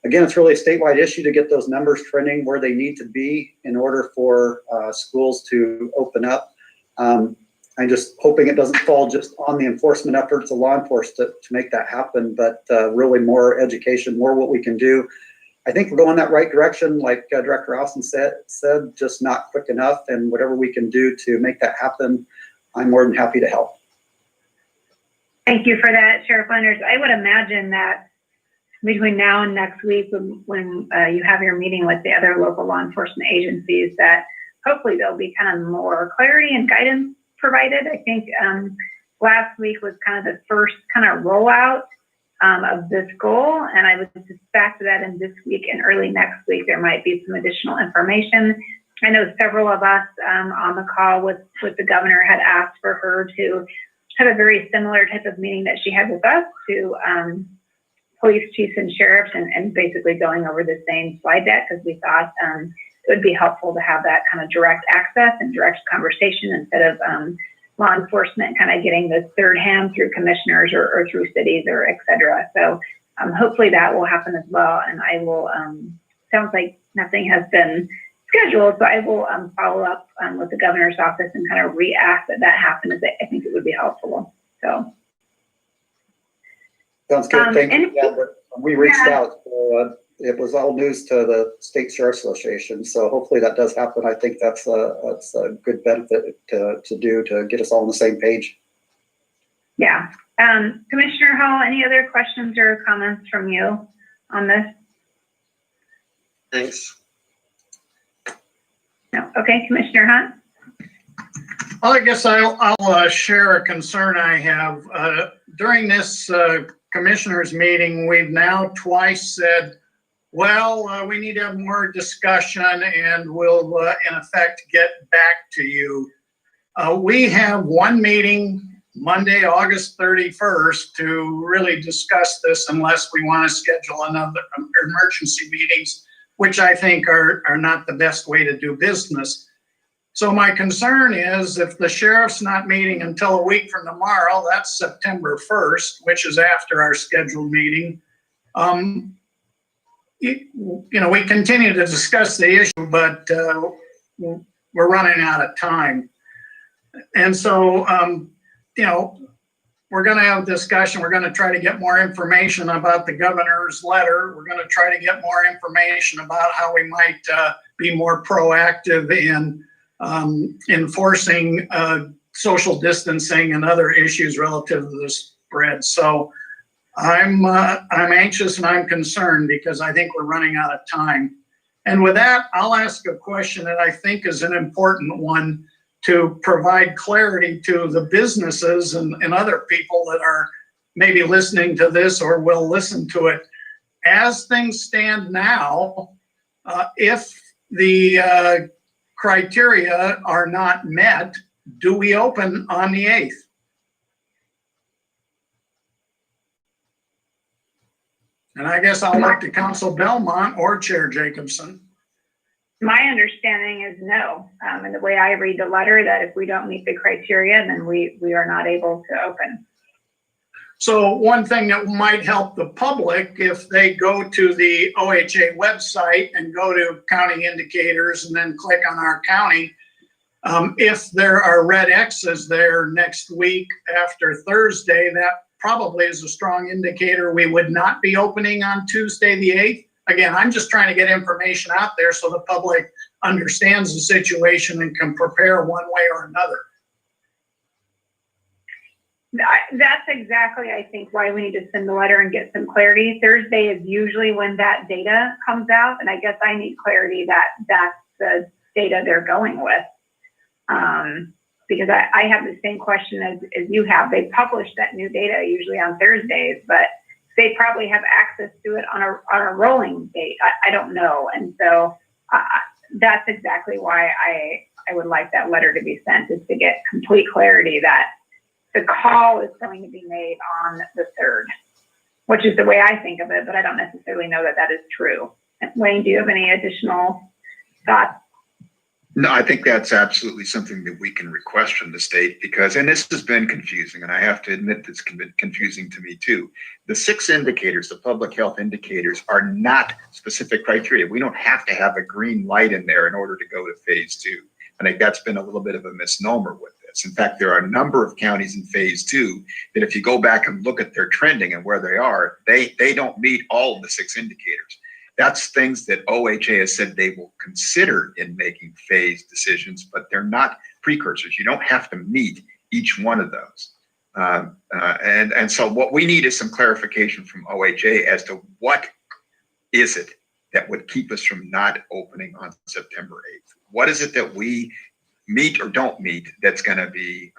Again, it's really a statewide issue to get those numbers trending where they need to be in order for schools to open up. I'm just hoping it doesn't fall just on the enforcement efforts of law enforcement to make that happen, but really more education, more what we can do. I think we're going that right direction, like Director Austin said, just not quick enough, and whatever we can do to make that happen, I'm more than happy to help. Thank you for that, Sheriff Landers. I would imagine that between now and next week, when you have your meeting with the other local law enforcement agencies, that hopefully there'll be kind of more clarity and guidance provided. I think last week was kind of the first kind of rollout of this goal, and I would suspect that in this week and early next week there might be some additional information. I know several of us on the call with the governor had asked for her to have a very similar type of meeting that she had with us to police chiefs and sheriffs, and basically going over the same slide deck, because we thought it would be helpful to have that kind of direct access and direct conversation instead of law enforcement kind of getting this third hand through commissioners or through cities or et cetera. So hopefully that will happen as well. And I will, sounds like nothing has been scheduled, so I will follow up with the governor's office and kind of re-ask that happen, as I think it would be helpful. So sounds good. Thank you. Yeah, we reached Yeah. out. So, it was all news to the State Sheriff's Association, so hopefully that does happen. I think that's a good benefit to do to get us all on the same page. Yeah. Commissioner Hall, any other questions or comments from you on this? Thanks. No. Okay, Commissioner Hunt. Well, I guess I'll share a concern I have. During this commissioners meeting, we've now twice said, well, we need to have more discussion and we'll, in effect, get back to you. We have one meeting Monday, August 31st to really discuss this, unless we want to schedule another emergency meetings, which I think are not the best way to do business. So my concern is if the sheriff's not meeting until a week from tomorrow, that's September 1st, which is after our scheduled meeting. You know, we continue to discuss the issue, but we're running out of time. And so, you know, we're going to have a discussion. We're going to try to get more information about the governor's letter. We're going to try to get more information about how we might be more proactive in enforcing social distancing and other issues relative to the spread. So I'm anxious and I'm concerned because I think we're running out of time. And with that, I'll ask a question that I think is an important one to provide clarity to the businesses and other people that are maybe listening to this or will listen to it. As things stand now, if the criteria are not met, do we open on the 8th? And I guess I'll look to Council Belmont or Chair Jacobson. My understanding is no. And the way I read the letter, that if we don't meet the criteria, then we are not able to open. So one thing that might help the public, if they go to the OHA website and go to county indicators and then click on our county, if there are red X's there next week after Thursday, that probably is a strong indicator we would not be opening on Tuesday the 8th. Again, I'm just trying to get information out there so the public understands the situation and can prepare one way or another. That's exactly, I think, why we need to send the letter and get some clarity. Thursday is usually when that data comes out, and I guess I need clarity that that's the data they're going with. Because I have the same question as you have. They publish that new data usually on Thursdays, but they probably have access to it on a rolling date. I don't know. And so that's exactly why I would like that letter to be sent, is to get complete clarity that the call is going to be made on the 3rd, which is the way I think of it, but I don't necessarily know that that is true. Wayne, do you have any additional thoughts? No, I think that's absolutely something that we can request from the state, because, and this has been confusing, and I have to admit it's been confusing to me too. The 6 indicators, the public health indicators, are not specific criteria. We don't have to have a green light in there in order to go to phase 2. I think that's been a little bit of a misnomer with this. In fact, there are a number of counties in phase 2 that if you go back and look at their trending and where they are, they don't meet all of the 6 indicators. That's things that OHA has said they will consider in making phase decisions, but they're not precursors. You don't have to meet each one of those. And so what we need is some clarification from OHA as to what is it that would keep us from not opening on September 8th? What is it that we meet or don't meet that's going to be,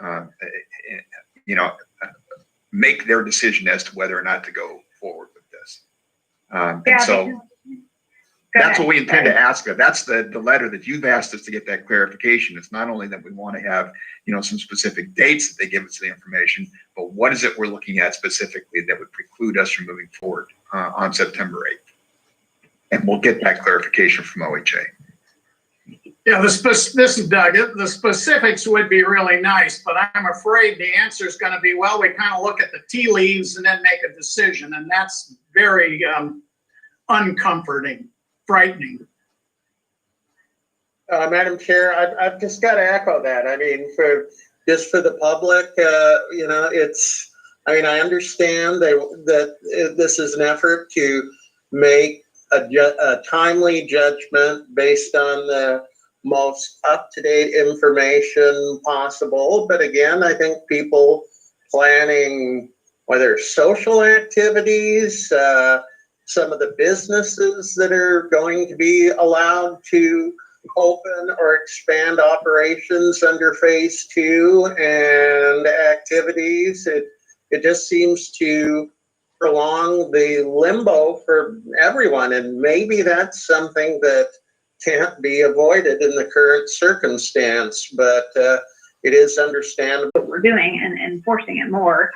make their decision as to whether or not to go forward with this? And so that's what we intend to ask. That's the letter that you've asked us to get that clarification. It's not only that we want to have, some specific dates that they give us the information, but what is it we're looking at specifically that would preclude us from moving forward on September 8th? And we'll get that clarification from OHA. Yeah, this is Doug. The specifics would be really nice, but I'm afraid the answer is going to be, well, we kind of look at the tea leaves and then make a decision, and that's very uncomforting, frightening. Madam Chair, I've just got to echo that. I mean, for the public, I understand that this is an effort to make a timely judgment based on the most up-to-date information possible. But again, I think people planning, whether social activities, some of the businesses that are going to be allowed to open or expand operations under phase 2 and activities, it just seems to prolong the limbo for everyone. And maybe that's something that can't be avoided in the current circumstance, but it is understandable. What we're doing and enforcing it more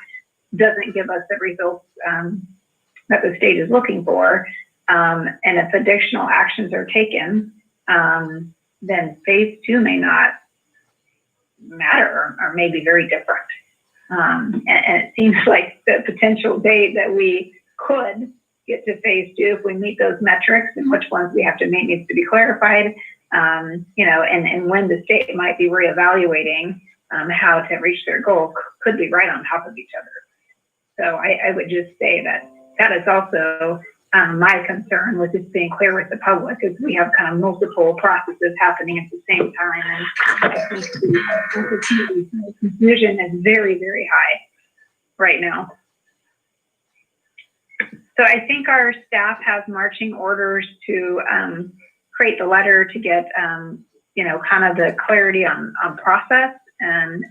doesn't give us the results that the state is looking for. And if additional actions are taken, then phase 2 may not matter or may be very different. And it seems like the potential date that we could get to phase 2, if we meet those metrics, and which ones we have to meet needs to be clarified, and when the state might be reevaluating how to reach their goal could be right on top of each other. So I would just say that is also my concern with just being clear with the public, is we have kind of multiple processes happening at the same time, and I think the confusion is very, very high right now. So I think our staff has marching orders to create the letter to get kind of the clarity on process, and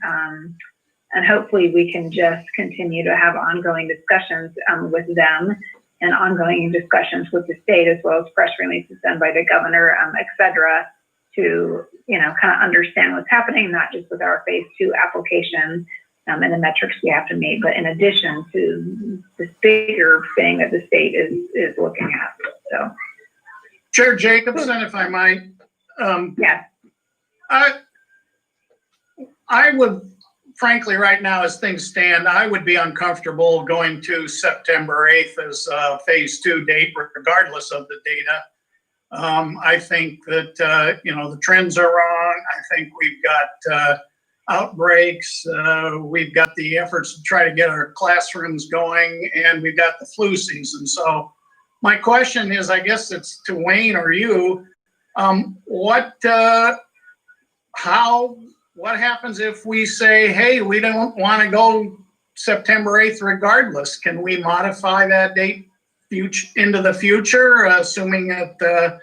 hopefully we can just continue to have ongoing discussions with them, and ongoing discussions with the state, as well as press releases done by the governor, et cetera, to, kind of understand what's happening, not just with our phase 2 application and the metrics we have to meet, but in addition to this bigger thing that the state is looking at. So, Chair Jacobson, if I might. Yes. I would, frankly, right now, as things stand, I would be uncomfortable going to September 8th as a phase 2 date, regardless of the data. I think that, the trends are wrong. I think we've got outbreaks. We've got the efforts to try to get our classrooms going, and we've got the flu season. So my question is, I guess it's to Wayne or you, what happens if we say, hey, we don't want to go September 8th regardless. Can we modify that date into the future, assuming that, the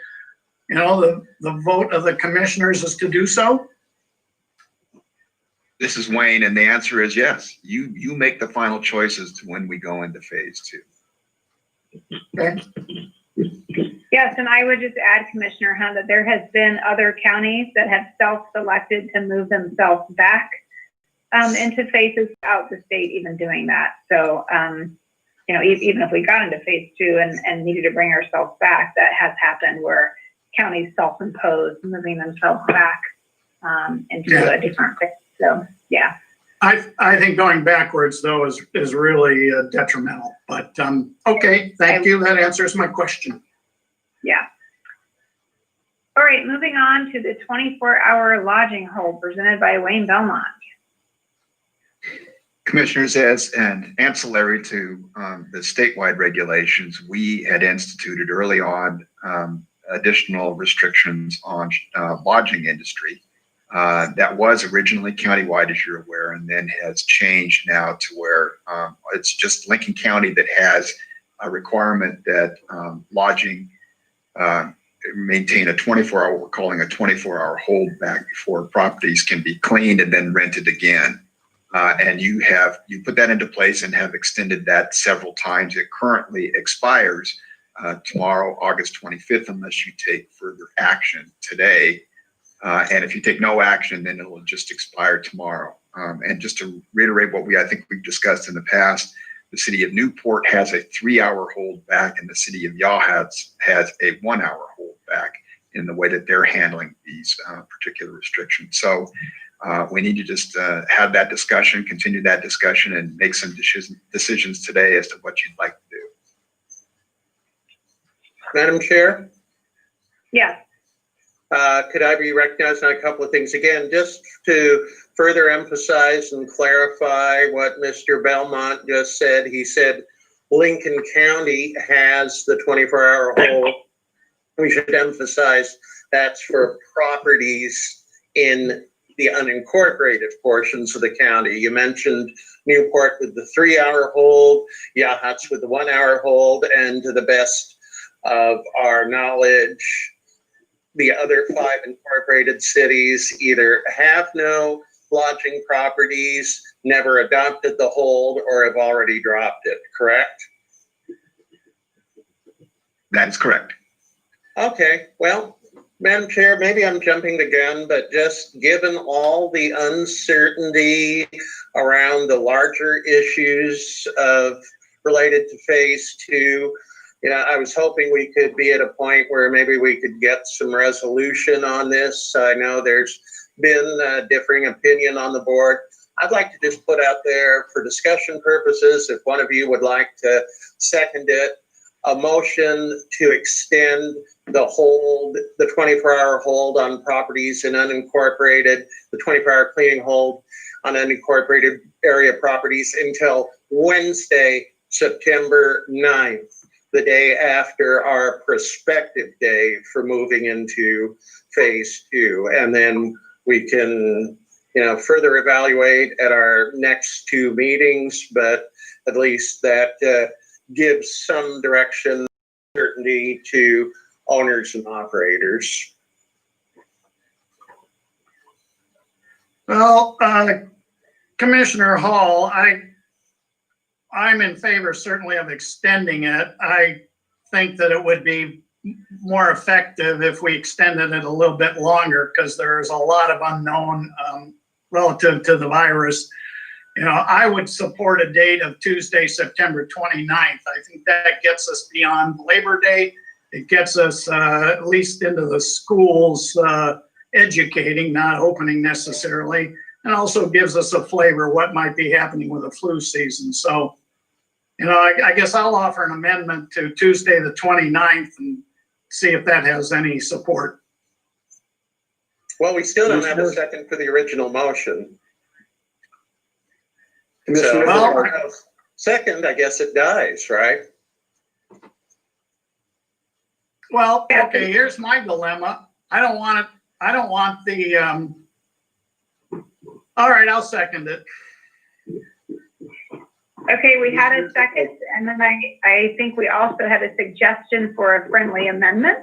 vote of the commissioners is to do so? This is Wayne, and the answer is yes. You make the final choices to when we go into phase 2. Okay. Yes, and I would just add, Commissioner Hunt, that there has been other counties that have self-selected to move themselves back into phases without the state even doing that. So, even if we got into phase 2 and needed to bring ourselves back, that has happened where counties self-imposed moving themselves back into a different phase. So, yeah. I think going backwards though is really detrimental, but okay, thank you. That answers my question. Yeah. All right, moving on to the 24-hour lodging hold presented by Wayne Belmont. Commissioners, as an ancillary to the statewide regulations, we had instituted early on additional restrictions on lodging industry. That was originally countywide, as you're aware, and then has changed now to where it's just Lincoln County that has a requirement that lodging maintain a 24-hour, we're calling a 24-hour holdback before properties can be cleaned and then rented again. And you put that into place and have extended that several times. It currently expires tomorrow, August 25th, unless you take further action today. And if you take no action, then it will just expire tomorrow. And just to reiterate what I think we've discussed in the past, the city of Newport has a 3-hour holdback, and the city of Yachats has a 1-hour holdback in the way that they're handling these particular restrictions. So we need to just have that discussion, continue that discussion, and make some decisions today as to what you'd like to do. Madam Chair? Yes. Could I be recognized on a couple of things? Again, just to further emphasize and clarify what Mr. Belmont just said. He said Lincoln County has the 24-hour hold. We should emphasize that's for properties in the unincorporated portions of the county. You mentioned Newport with the 3-hour hold, Yachats with the 1-hour hold, and to the best of our knowledge, the other 5 incorporated cities either have no lodging properties, never adopted the hold, or have already dropped it, correct? That is correct. Okay, well, Madam Chair, maybe I'm jumping the gun, but just given all the uncertainty around the larger issues related to phase 2, I was hoping we could be at a point where maybe we could get some resolution on this. I know there's been a differing opinion on the board. I'd like to just put out there for discussion purposes, if one of you would like to second it, a motion to extend the hold, the 24-hour hold on properties in unincorporated, the 24-hour cleaning hold on unincorporated area properties until Wednesday, September 9th. The day after our prospective day for moving into phase 2. And then we can, further evaluate at our next 2 meetings, but at least that gives some direction, certainty to owners and operators. Well, Commissioner Hall, I'm in favor certainly of extending it. I think that it would be more effective if we extended it a little bit longer because there's a lot of unknown relative to the virus. I would support a date of Tuesday, September 29th. I think that gets us beyond Labor Day. It gets us at least into the schools educating, not opening necessarily, and also gives us a flavor of what might be happening with the flu season. So, I guess I'll offer an amendment to Tuesday, the 29th, and see if that has any support. Well, we still don't have a second for the original motion. Commissioner, So, second, I guess it dies, right? Well, okay, here's my dilemma. I don't want it. I don't want the, all right, I'll second it. Okay, we had a second, and then I think we also had a suggestion for a friendly amendment,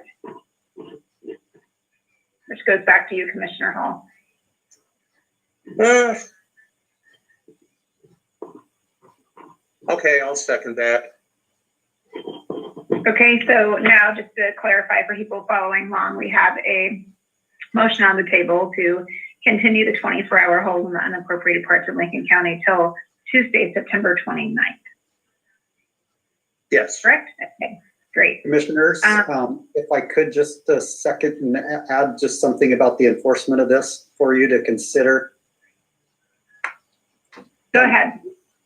which goes back to you, Commissioner Hall. Okay, I'll second that. Okay, so now just to clarify for people following along, we have a motion on the table to continue the 24-hour hold on the unincorporated parts of Lincoln County till Tuesday, September 29th. Yes. Correct? Okay, great. Commissioners, if I could just a second and add just something about the enforcement of this for you to consider. Go ahead.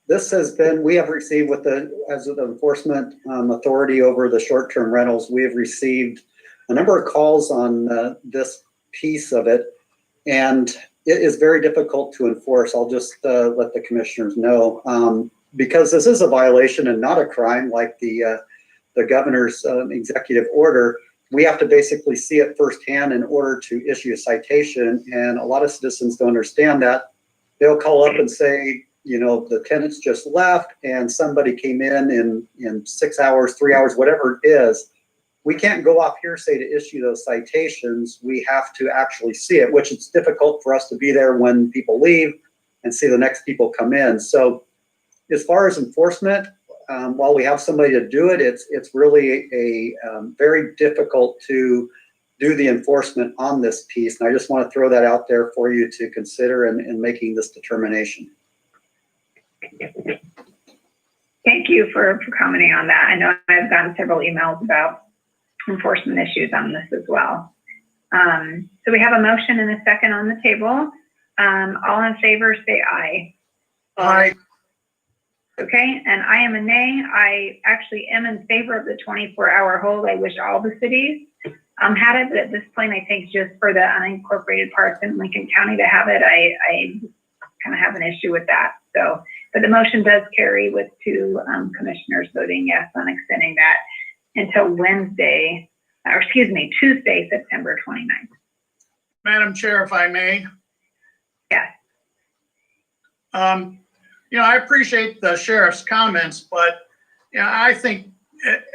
This has been, we have received as the enforcement authority over the short-term rentals, we have received a number of calls on this piece of it, and it is very difficult to enforce. I'll just let the commissioners know, because this is a violation and not a crime like the governor's executive order. We have to basically see it firsthand in order to issue a citation, and a lot of citizens don't understand that. They'll call up and say, you know, the tenants just left and somebody came in 6 hours, 3 hours, whatever it is. We can't go off hearsay to issue those citations. We have to actually see it, which it's difficult for us to be there when people leave and see the next people come in. So as far as enforcement, while we have somebody to do it, it's really a very difficult to do the enforcement on this piece. And I just want to throw that out there for you to consider in making this determination. Thank you for commenting on that. I know I've gotten several emails about enforcement issues on this as well. So we have a motion and a second on the table. All in favor, say aye. Aye. Okay, and I am a nay. I actually am in favor of the 24-hour hold. I wish all the cities had it, but at this point, I think just for the unincorporated parts in Lincoln County to have it, I kind of have an issue with that. So, but the motion does carry with 2 commissioners voting yes on extending that until Tuesday, September 29th. Madam Chair, if I may. Yes. You know, I appreciate the sheriff's comments, but you know, I think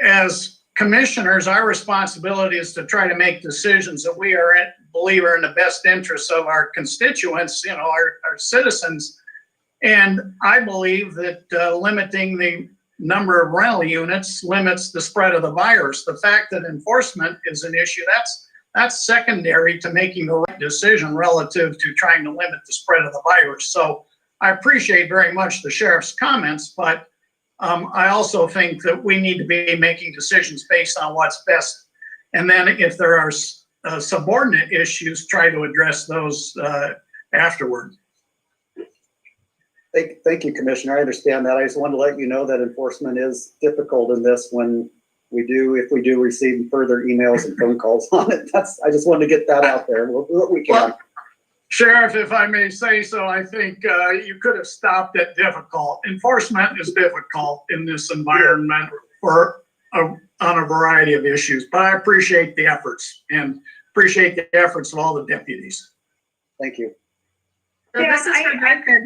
as commissioners, our responsibility is to try to make decisions that we believe are in the best interests of our constituents, you know, our citizens. And I believe that limiting the number of rental units limits the spread of the virus. The fact that enforcement is an issue, that's secondary to making the right decision relative to trying to limit the spread of the virus. So I appreciate very much the sheriff's comments, but I also think that we need to be making decisions based on what's best. And then if there are subordinate issues, try to address those afterward. Thank you, Commissioner. I understand that. I just wanted to let you know that enforcement is difficult in this if we do receive further emails and phone calls on it. I just wanted to get that out there. We'll do what we can. Well, Sheriff, if I may say so, I think you could have stopped at difficult. Enforcement is difficult in this environment on a variety of issues, but I appreciate the efforts and appreciate the efforts of all the deputies. Thank you. So Yeah, this is Rebecca.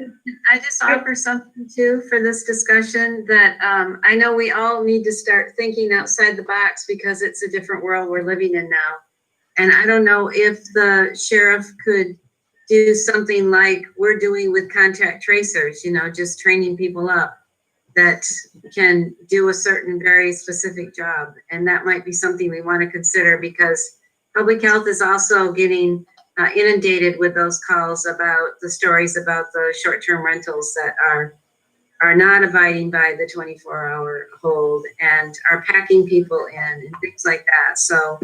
I just offer something too for this discussion that I know we all need to start thinking outside the box because it's a different world we're living in now. And I don't know if the sheriff could do something like we're doing with contact tracers, you know, just training people up that can do a certain very specific job. And that might be something we want to consider because public health is also getting inundated with those calls about the stories about the short-term rentals that are not abiding by the 24-hour hold and are packing people in and things like that. So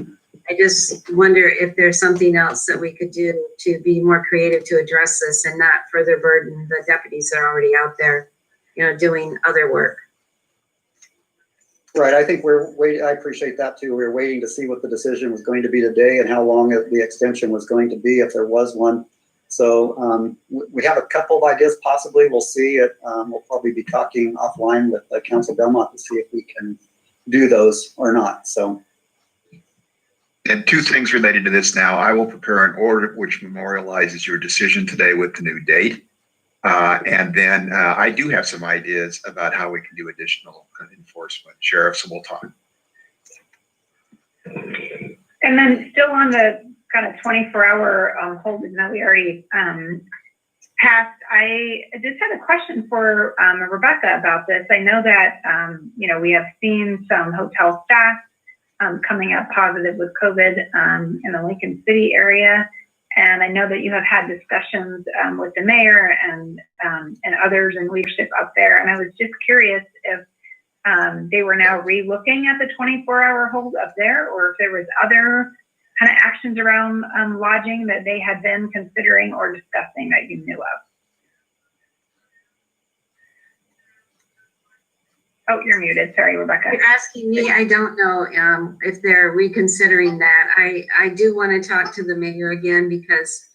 I just wonder if there's something else that we could do to be more creative to address this and not further burden the deputies that are already out there, you know, doing other work. Right. I think I appreciate that too. We're waiting to see what the decision was going to be today and how long the extension was going to be if there was one. So we have a couple of ideas possibly. We'll see it. We'll probably be talking offline with Council Belmont to see if we can do those or not. So. And 2 things related to this now. I will prepare an order which memorializes your decision today with the new date. And then I do have some ideas about how we can do additional enforcement, Sheriff, so we'll talk. And then still on the kind of 24-hour hold that we already passed, I just had a question for Rebecca about this. I know that, we have seen some hotel staff coming up positive with COVID in the Lincoln City area. And I know that you have had discussions with the mayor and others in leadership up there. And I was just curious if they were now re-looking at the 24-hour hold up there, or if there was other kind of actions around lodging that they had been considering or discussing that you knew of. Oh, you're muted. Sorry, Rebecca. You're asking me, I don't know if they're reconsidering that. I do want to talk to the mayor again, because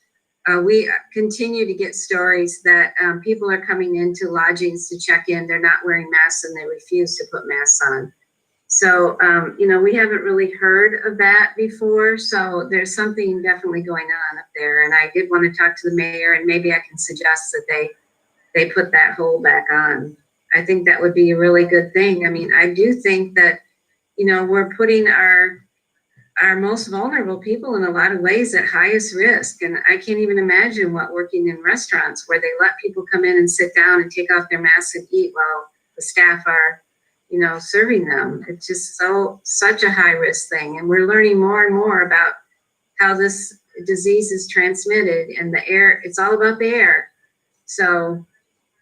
we continue to get stories that people are coming into lodgings to check in. They're not wearing masks and they refuse to put masks on. So, we haven't really heard of that before. So there's something definitely going on up there. And I did want to talk to the mayor, and maybe I can suggest that they put that hold back on. I think that would be a really good thing. I mean, I do think that, we're putting our most vulnerable people in a lot of ways at highest risk. And I can't even imagine what working in restaurants where they let people come in and sit down and take off their masks and eat while the staff are, serving them. It's just such a high risk thing. And we're learning more and more about how this disease is transmitted, and the air, it's all about the air. So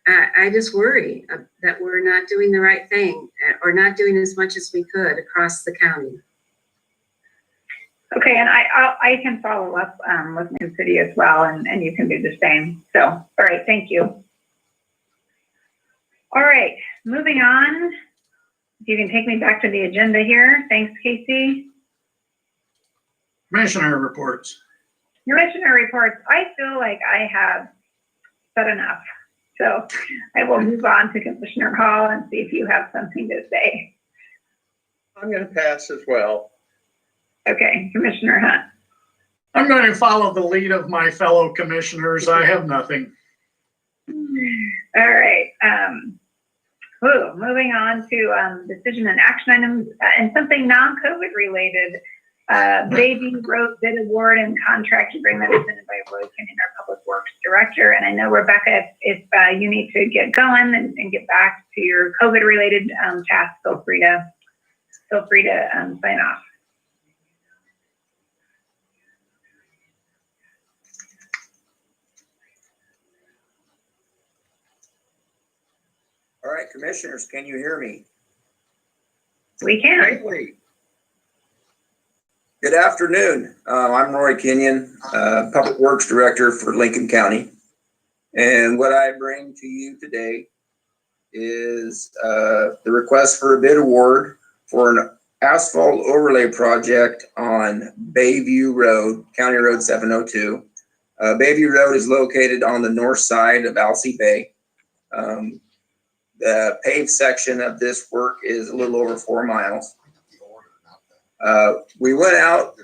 I just worry that we're not doing the right thing, or not doing as much as we could across the county. Okay, and I can follow up with New City as well, and you can do the same. So, all right, thank you. All right, moving on. If you can take me back to the agenda here. Thanks, Casey. Commissioner reports. Commissioner reports. I feel like I have said enough. So I will move on to Commissioner Hall and see if you have something to say. I'm going to pass as well. Okay, Commissioner Hunt. I'm going to follow the lead of my fellow commissioners. I have nothing. All right. Moving on to decision and action items and something non-COVID related. Bayview Road bid award and contract agreement presented by Roy Kenyon, our Public Works Director. And I know, Rebecca, if you need to get going and get back to your COVID related tasks, feel free to sign off. All right, commissioners, can you hear me? We can. Greatly. Good afternoon. I'm Roy Kenyon, Public Works Director for Lincoln County. And what I bring to you today is the request for a bid award for an asphalt overlay project on Bayview Road, County Road 702. Bayview Road is located on the north side of Alsea Bay. The paved section of this work is a little over 4 miles. We went out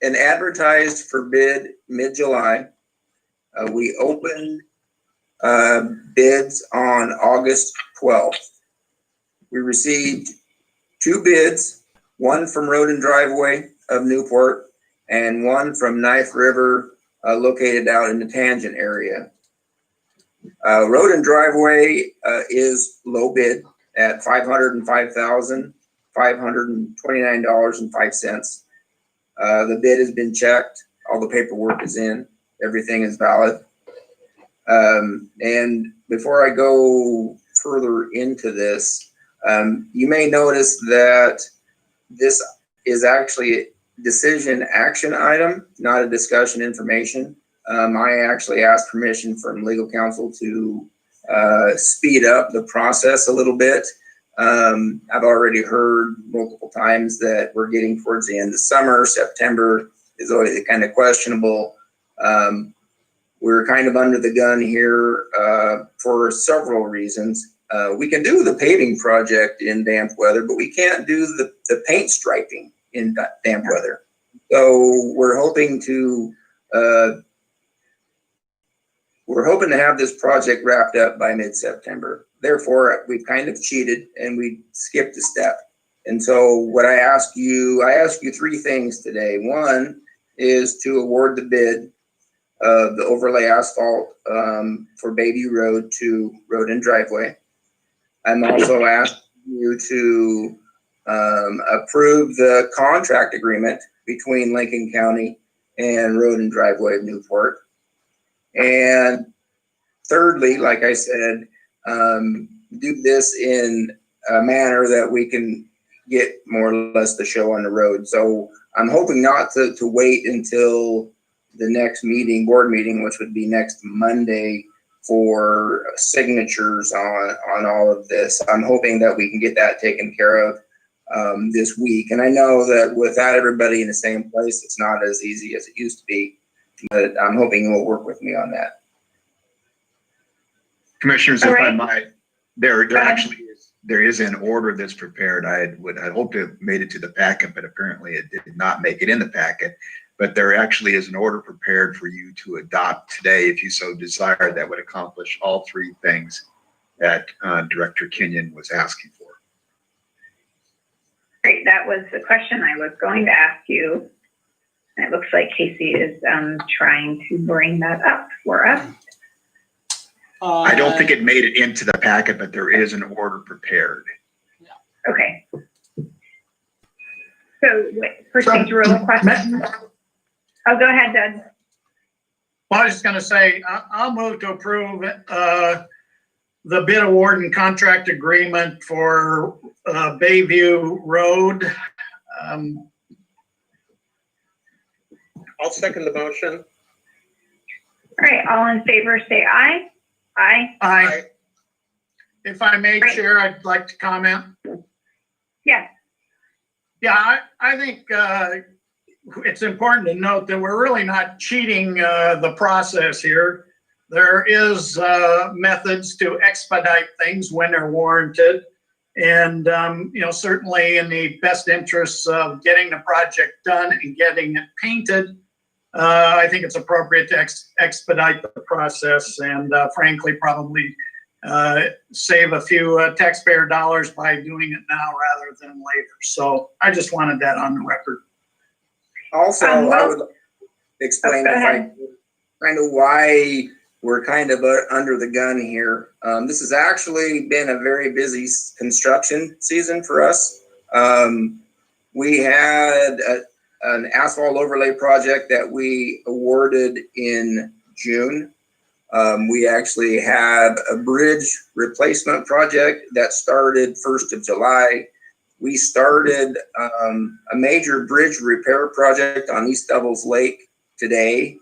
and advertised for bid mid-July. We opened bids on August 12th. We received 2 bids, one from Road and Driveway of Newport and one from Knife River, located out in the Tangent area. Road and Driveway is low bid at $505,529.05. The bid has been checked. All the paperwork is in. Everything is valid. And before I go further into this, you may notice that this is actually a decision action item, not a discussion information. I actually asked permission from legal counsel to speed up the process a little bit. I've already heard multiple times that we're getting towards the end of summer. September is always kind of questionable. We're kind of under the gun here for several reasons. We can do the paving project in damp weather, but we can't do the paint striping in damp weather. So we're hoping to we're hoping to have this project wrapped up by mid-September. Therefore, we've kind of cheated and we skipped a step. And so what I asked you 3 things today. One is to award the bid of the overlay asphalt for Bayview Road to Road and Driveway. I'm also asking you to approve the contract agreement between Lincoln County and Road and Driveway of Newport. And thirdly, like I said, do this in a manner that we can get more or less the show on the road. So I'm hoping not to wait until the next meeting, board meeting, which would be next Monday, for signatures on all of this. I'm hoping that we can get that taken care of this week. And I know that without everybody in the same place, it's not as easy as it used to be, but I'm hoping you'll work with me on that. Commissioners, if I might, there is an order that's prepared. I hoped it made it to the packet, but apparently it did not make it in the packet. But there actually is an order prepared for you to adopt today, if you so desire, that would accomplish all 3 things that Director Kenyon was asking for. Great, that was the question I was going to ask you. And it looks like Casey is trying to bring that up for us. I don't think it made it into the packet, but there is an order prepared. Okay. So procedural question. Oh, go ahead, Doug. Well, I was just going to say, I'll move to approve the bid award and contract agreement for Bayview Road. I'll second the motion. All right, all in favor, say aye. Aye. Aye. If I may, Right. Chair, I'd like to comment. Yes. Yeah, I think it's important to note that we're really not cheating the process here. There is methods to expedite things when they're warranted. And, certainly in the best interests of getting the project done and getting it painted, I think it's appropriate to expedite the process and frankly, probably save a few taxpayer dollars by doing it now rather than later. So I just wanted that on the record. Also, I would explain kind of why we're kind of under the gun here. This has actually been a very busy construction season for us. We had an asphalt overlay project that we awarded in June. We actually had a bridge replacement project that started 1st of July. We started a major bridge repair project on East Devils Lake today.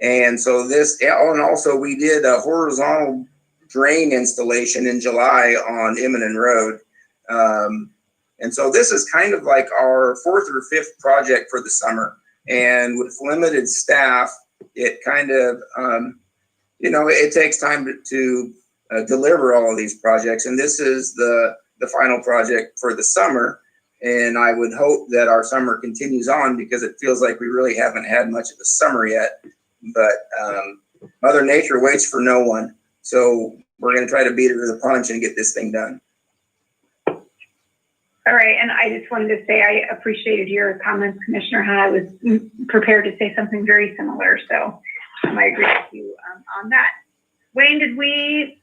And so and also we did a horizontal drain installation in July on Immonen Road. And so this is kind of like our 4th or 5th project for the summer. And with limited staff, it kind of, it takes time to deliver all of these projects. And this is the final project for the summer. And I would hope that our summer continues on because it feels like we really haven't had much of a summer yet. But Mother Nature waits for no one. So we're going to try to beat her to the punch and get this thing done. All right, and I just wanted to say I appreciated your comments, Commissioner Hunt. I was prepared to say something very similar, so I agree with you on that. Wayne, did we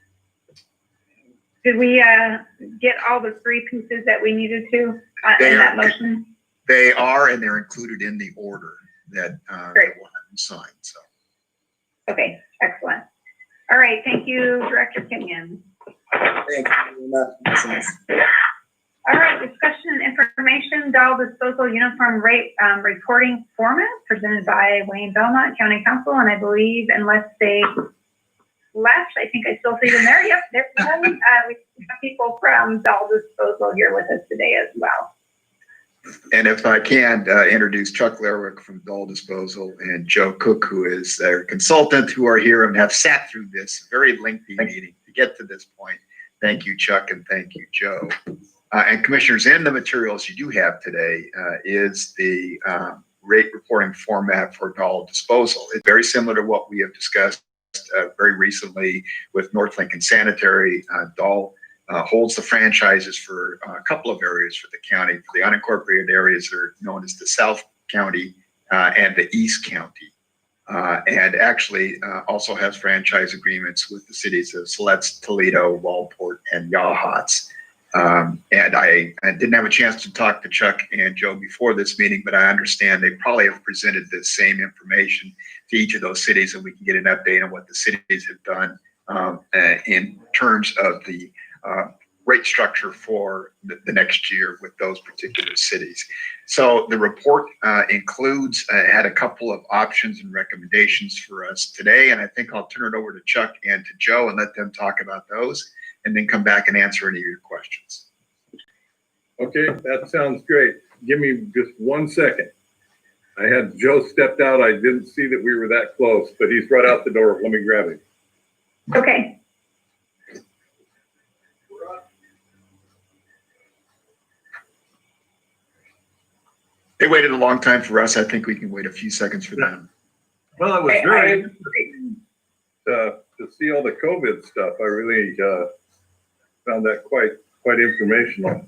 get all the 3 pieces that we needed to in that motion? They are, and they're included in the order that we'll have them sign. So. Okay, excellent. All right, thank you, Director Kenyon. Thank you very much. All right, discussion and information, doll disposal uniform rate reporting format presented by Wayne Belmont, County Council, and I believe unless they left, I think I still see them there. Yep, there's one. We have people from doll disposal here with us today as well. And if I can introduce Chuck Lerwick from Doll Disposal and Joe Cook, who is their consultant, who are here and have sat through this very lengthy meeting to get to this point. Thank you, Chuck, and thank you, Joe. And commissioners, in the materials you do have today is the rate reporting format for doll disposal. It's very similar to what we have discussed very recently with North Lincoln Sanitary. Dahl holds the franchises for a couple of areas for the county. For the unincorporated areas that are known as the South County and the East County. And actually also has franchise agreements with the cities of Siletz, Toledo, Waldport, and Yachats. And I didn't have a chance to talk to Chuck and Joe before this meeting, but I understand they probably have presented the same information to each of those cities, and we can get an update on what the cities have done in terms of the rate structure for the next year with those particular cities. So the report includes, had a couple of options and recommendations for us today, and I think I'll turn it over to Chuck and to Joe and let them talk about those, and then come back and answer any of your questions. Okay, that sounds great. Give me just 1 second. I had Joe stepped out. I didn't see that we were that close, but he's right out the door. Let me grab him. Okay. They waited a long time for us. I think we can wait a few seconds for them. Well, it was very interesting to see all the COVID stuff. I really found that quite informational.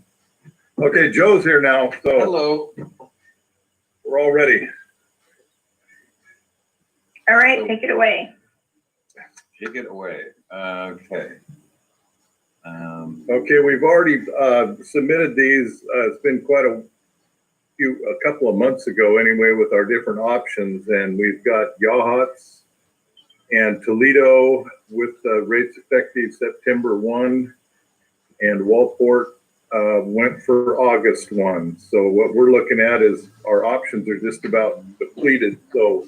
Okay, Joe's here now, so Hello. we're all ready. All right, take it away. Take it away. Okay. Okay, we've already submitted these. It's been quite a couple of months ago anyway, with our different options, and we've got Yachats and Toledo with rates effective September 1, and Waldport went for August 1. So what we're looking at is our options are just about depleted. So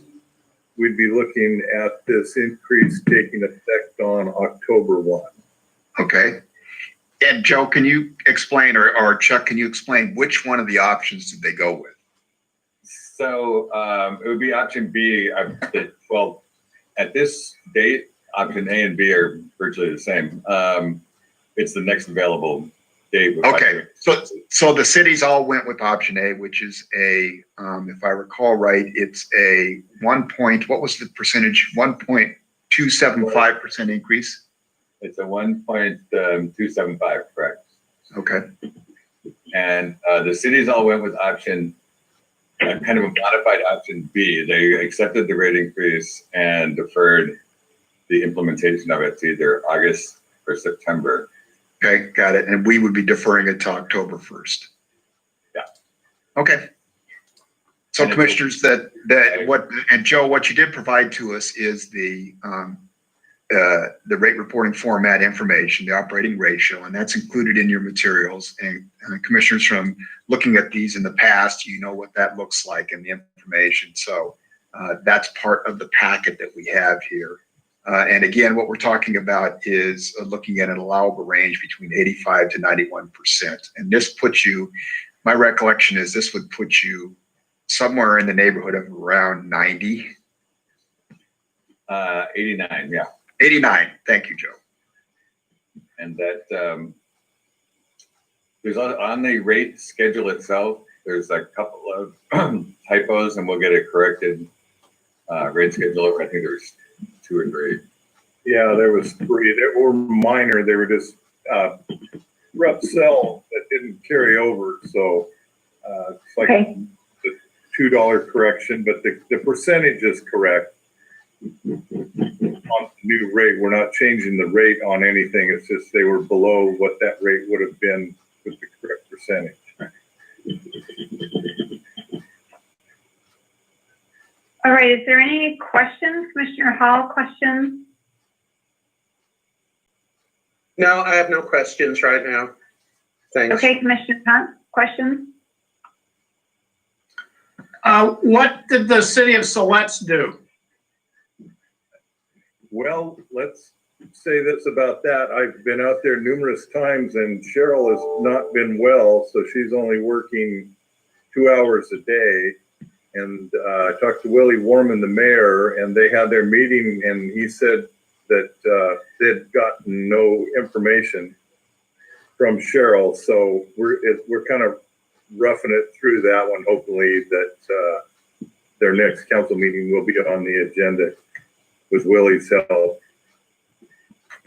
we'd be looking at this increase taking effect on October 1. Okay. And Joe, can you explain, or Chuck, can you explain which one of the options did they go with? So it would be option B. Well, at this date, option A and B are virtually the same. It's the next available date. Okay, so the cities all went with option A, which is a, if I recall right, it's a what was the percentage? 1.275% increase. It's a 1.275, correct? Okay. And the cities all went with option, kind of a modified option B. They accepted the rate increase and deferred the implementation of it to either August or September. Okay, got it. And we would be deferring it to October 1st. Yeah. Okay. So And commissioners, and Joe, what you did provide to us is the rate reporting format information, the operating ratio, and that's included in your materials. And commissioners, from looking at these in the past, you know what that looks like in the information. So that's part of the packet that we have here. And again, what we're talking about is looking at an allowable range between 85 to 91%. And this puts you, my recollection is this would put you somewhere in the neighborhood of around 90. 89, yeah. 89. Thank you, Joe. And that there's on the rate schedule itself, there's a couple of typos, and we'll get it corrected. Rate schedule, I think there's 2 or 3. Yeah, there was 3. They were minor. They were just rough sell that didn't carry over. So it's like Okay. the $2 correction, but the percentage is correct. On the new rate, we're not changing the rate on anything. It's just they were below what that rate would have been with the correct percentage. All right, is there any questions? Commissioner Hall, questions? No, I have no questions right now. Thanks. Okay, Commissioner Hunt, questions? What did the city of Siletz do? Well, let's say this about that. I've been out there numerous times, and Cheryl has not been well, so she's only working 2 hours a day. And I talked to Willie Warman, the mayor, and they had their meeting, and he said that they'd gotten no information from Cheryl. So we're kind of roughing it through that one. Hopefully that their next council meeting will be on the agenda. with Willie's help.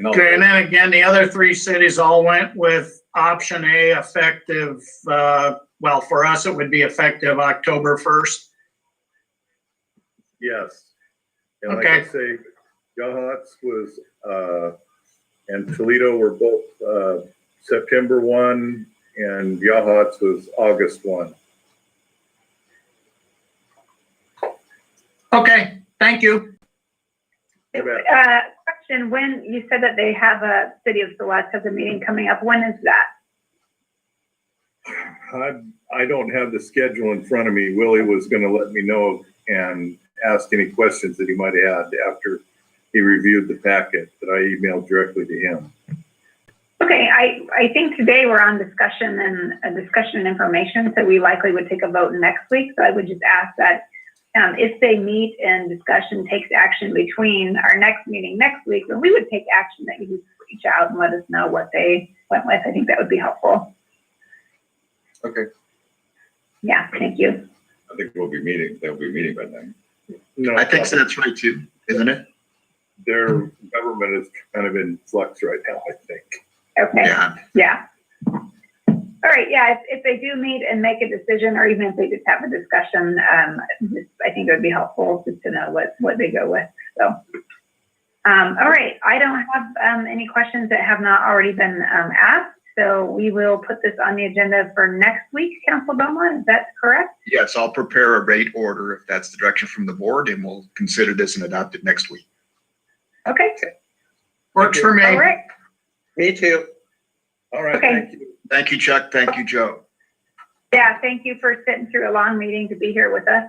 Okay, and then again, the other three cities all went with option A effective, well, for us, it would be effective October 1st. Yes. And like Okay. I say, Yachats was, and Toledo were both September 1, and Yachats was August 1. Okay, thank you. You bet. Question, when you said that they have a City of Celeste has a meeting coming up, when is that? I don't have the schedule in front of me. Willie was going to let me know and ask any questions that he might have had after he reviewed the packet that I emailed directly to him. Okay, I think today we're on discussion and information, so we likely would take a vote next week. So I would just ask that if they meet and discussion takes action between our next meeting next week, then we would take action that you would reach out and let us know what they went with. I think that would be helpful. Okay, Yeah, thank you. I think they'll be meeting by then. No, I think so, that's right too, isn't it? their government is kind of in flux right now, I think. Okay, Yeah. yeah. All right, yeah, if they do meet and make a decision, or even if they just have a discussion, I think it would be helpful just to know what they go with, so. All right, I don't have any questions that have not already been asked, so we will put this on the agenda for next week, Council Beaumont, is that correct? Yes, I'll prepare a rate order if that's the direction from the board, and we'll consider this and adopt it next week. Okay, Works for me. all right, Me too. All right, Okay. thank you. Thank you, Chuck. Thank you, Joe. yeah, thank you for sitting through a long meeting to be here with us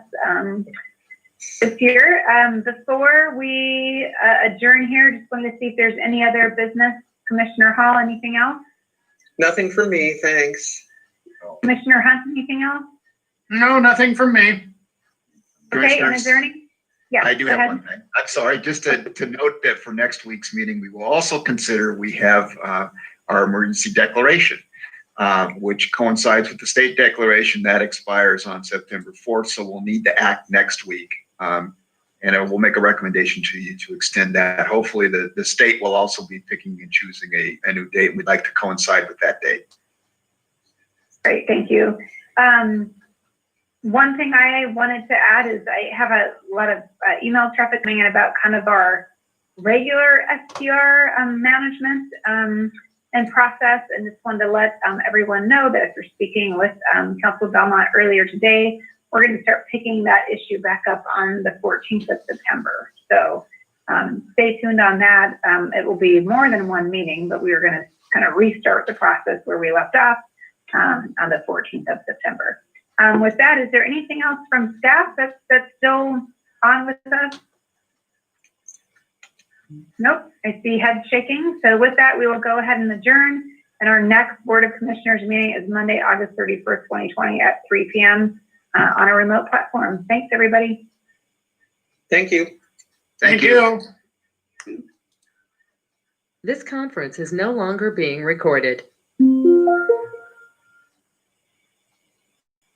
this year. Before we adjourn here, just wanted to see if there's any other business. Commissioner Hall, anything else? Nothing for me, thanks. Commissioner Hunt, anything else? No, nothing from me. Okay, and Commissioners, is there any? Yeah, I do go have ahead. one thing. I'm sorry, just to note that for next week's meeting, we will also consider, we have our emergency declaration, which coincides with the state declaration that expires on September 4th. So we'll need to act next week. And we'll make a recommendation to you to extend that. Hopefully the state will also be picking and choosing a new date. We'd like to coincide with that date. Great, thank you. One thing I wanted to add is I have a lot of email traffic coming in about kind of our regular STR management and process, and just wanted to let everyone know that after speaking with Council Belmont earlier today, we're going to start picking that issue back up on the 14th of September. So stay tuned on that. It will be more than one meeting, but we are going to kind of restart the process where we left off on the 14th of September. With that, is there anything else from staff that's still on with us? Nope, I see head shaking. So with that, we will go ahead and adjourn. And our next Board of Commissioners meeting is Monday, August 31st, 2020 at 3 p.m. On a remote platform. Thanks, everybody. Thank you. Thank you. This conference is no longer being recorded.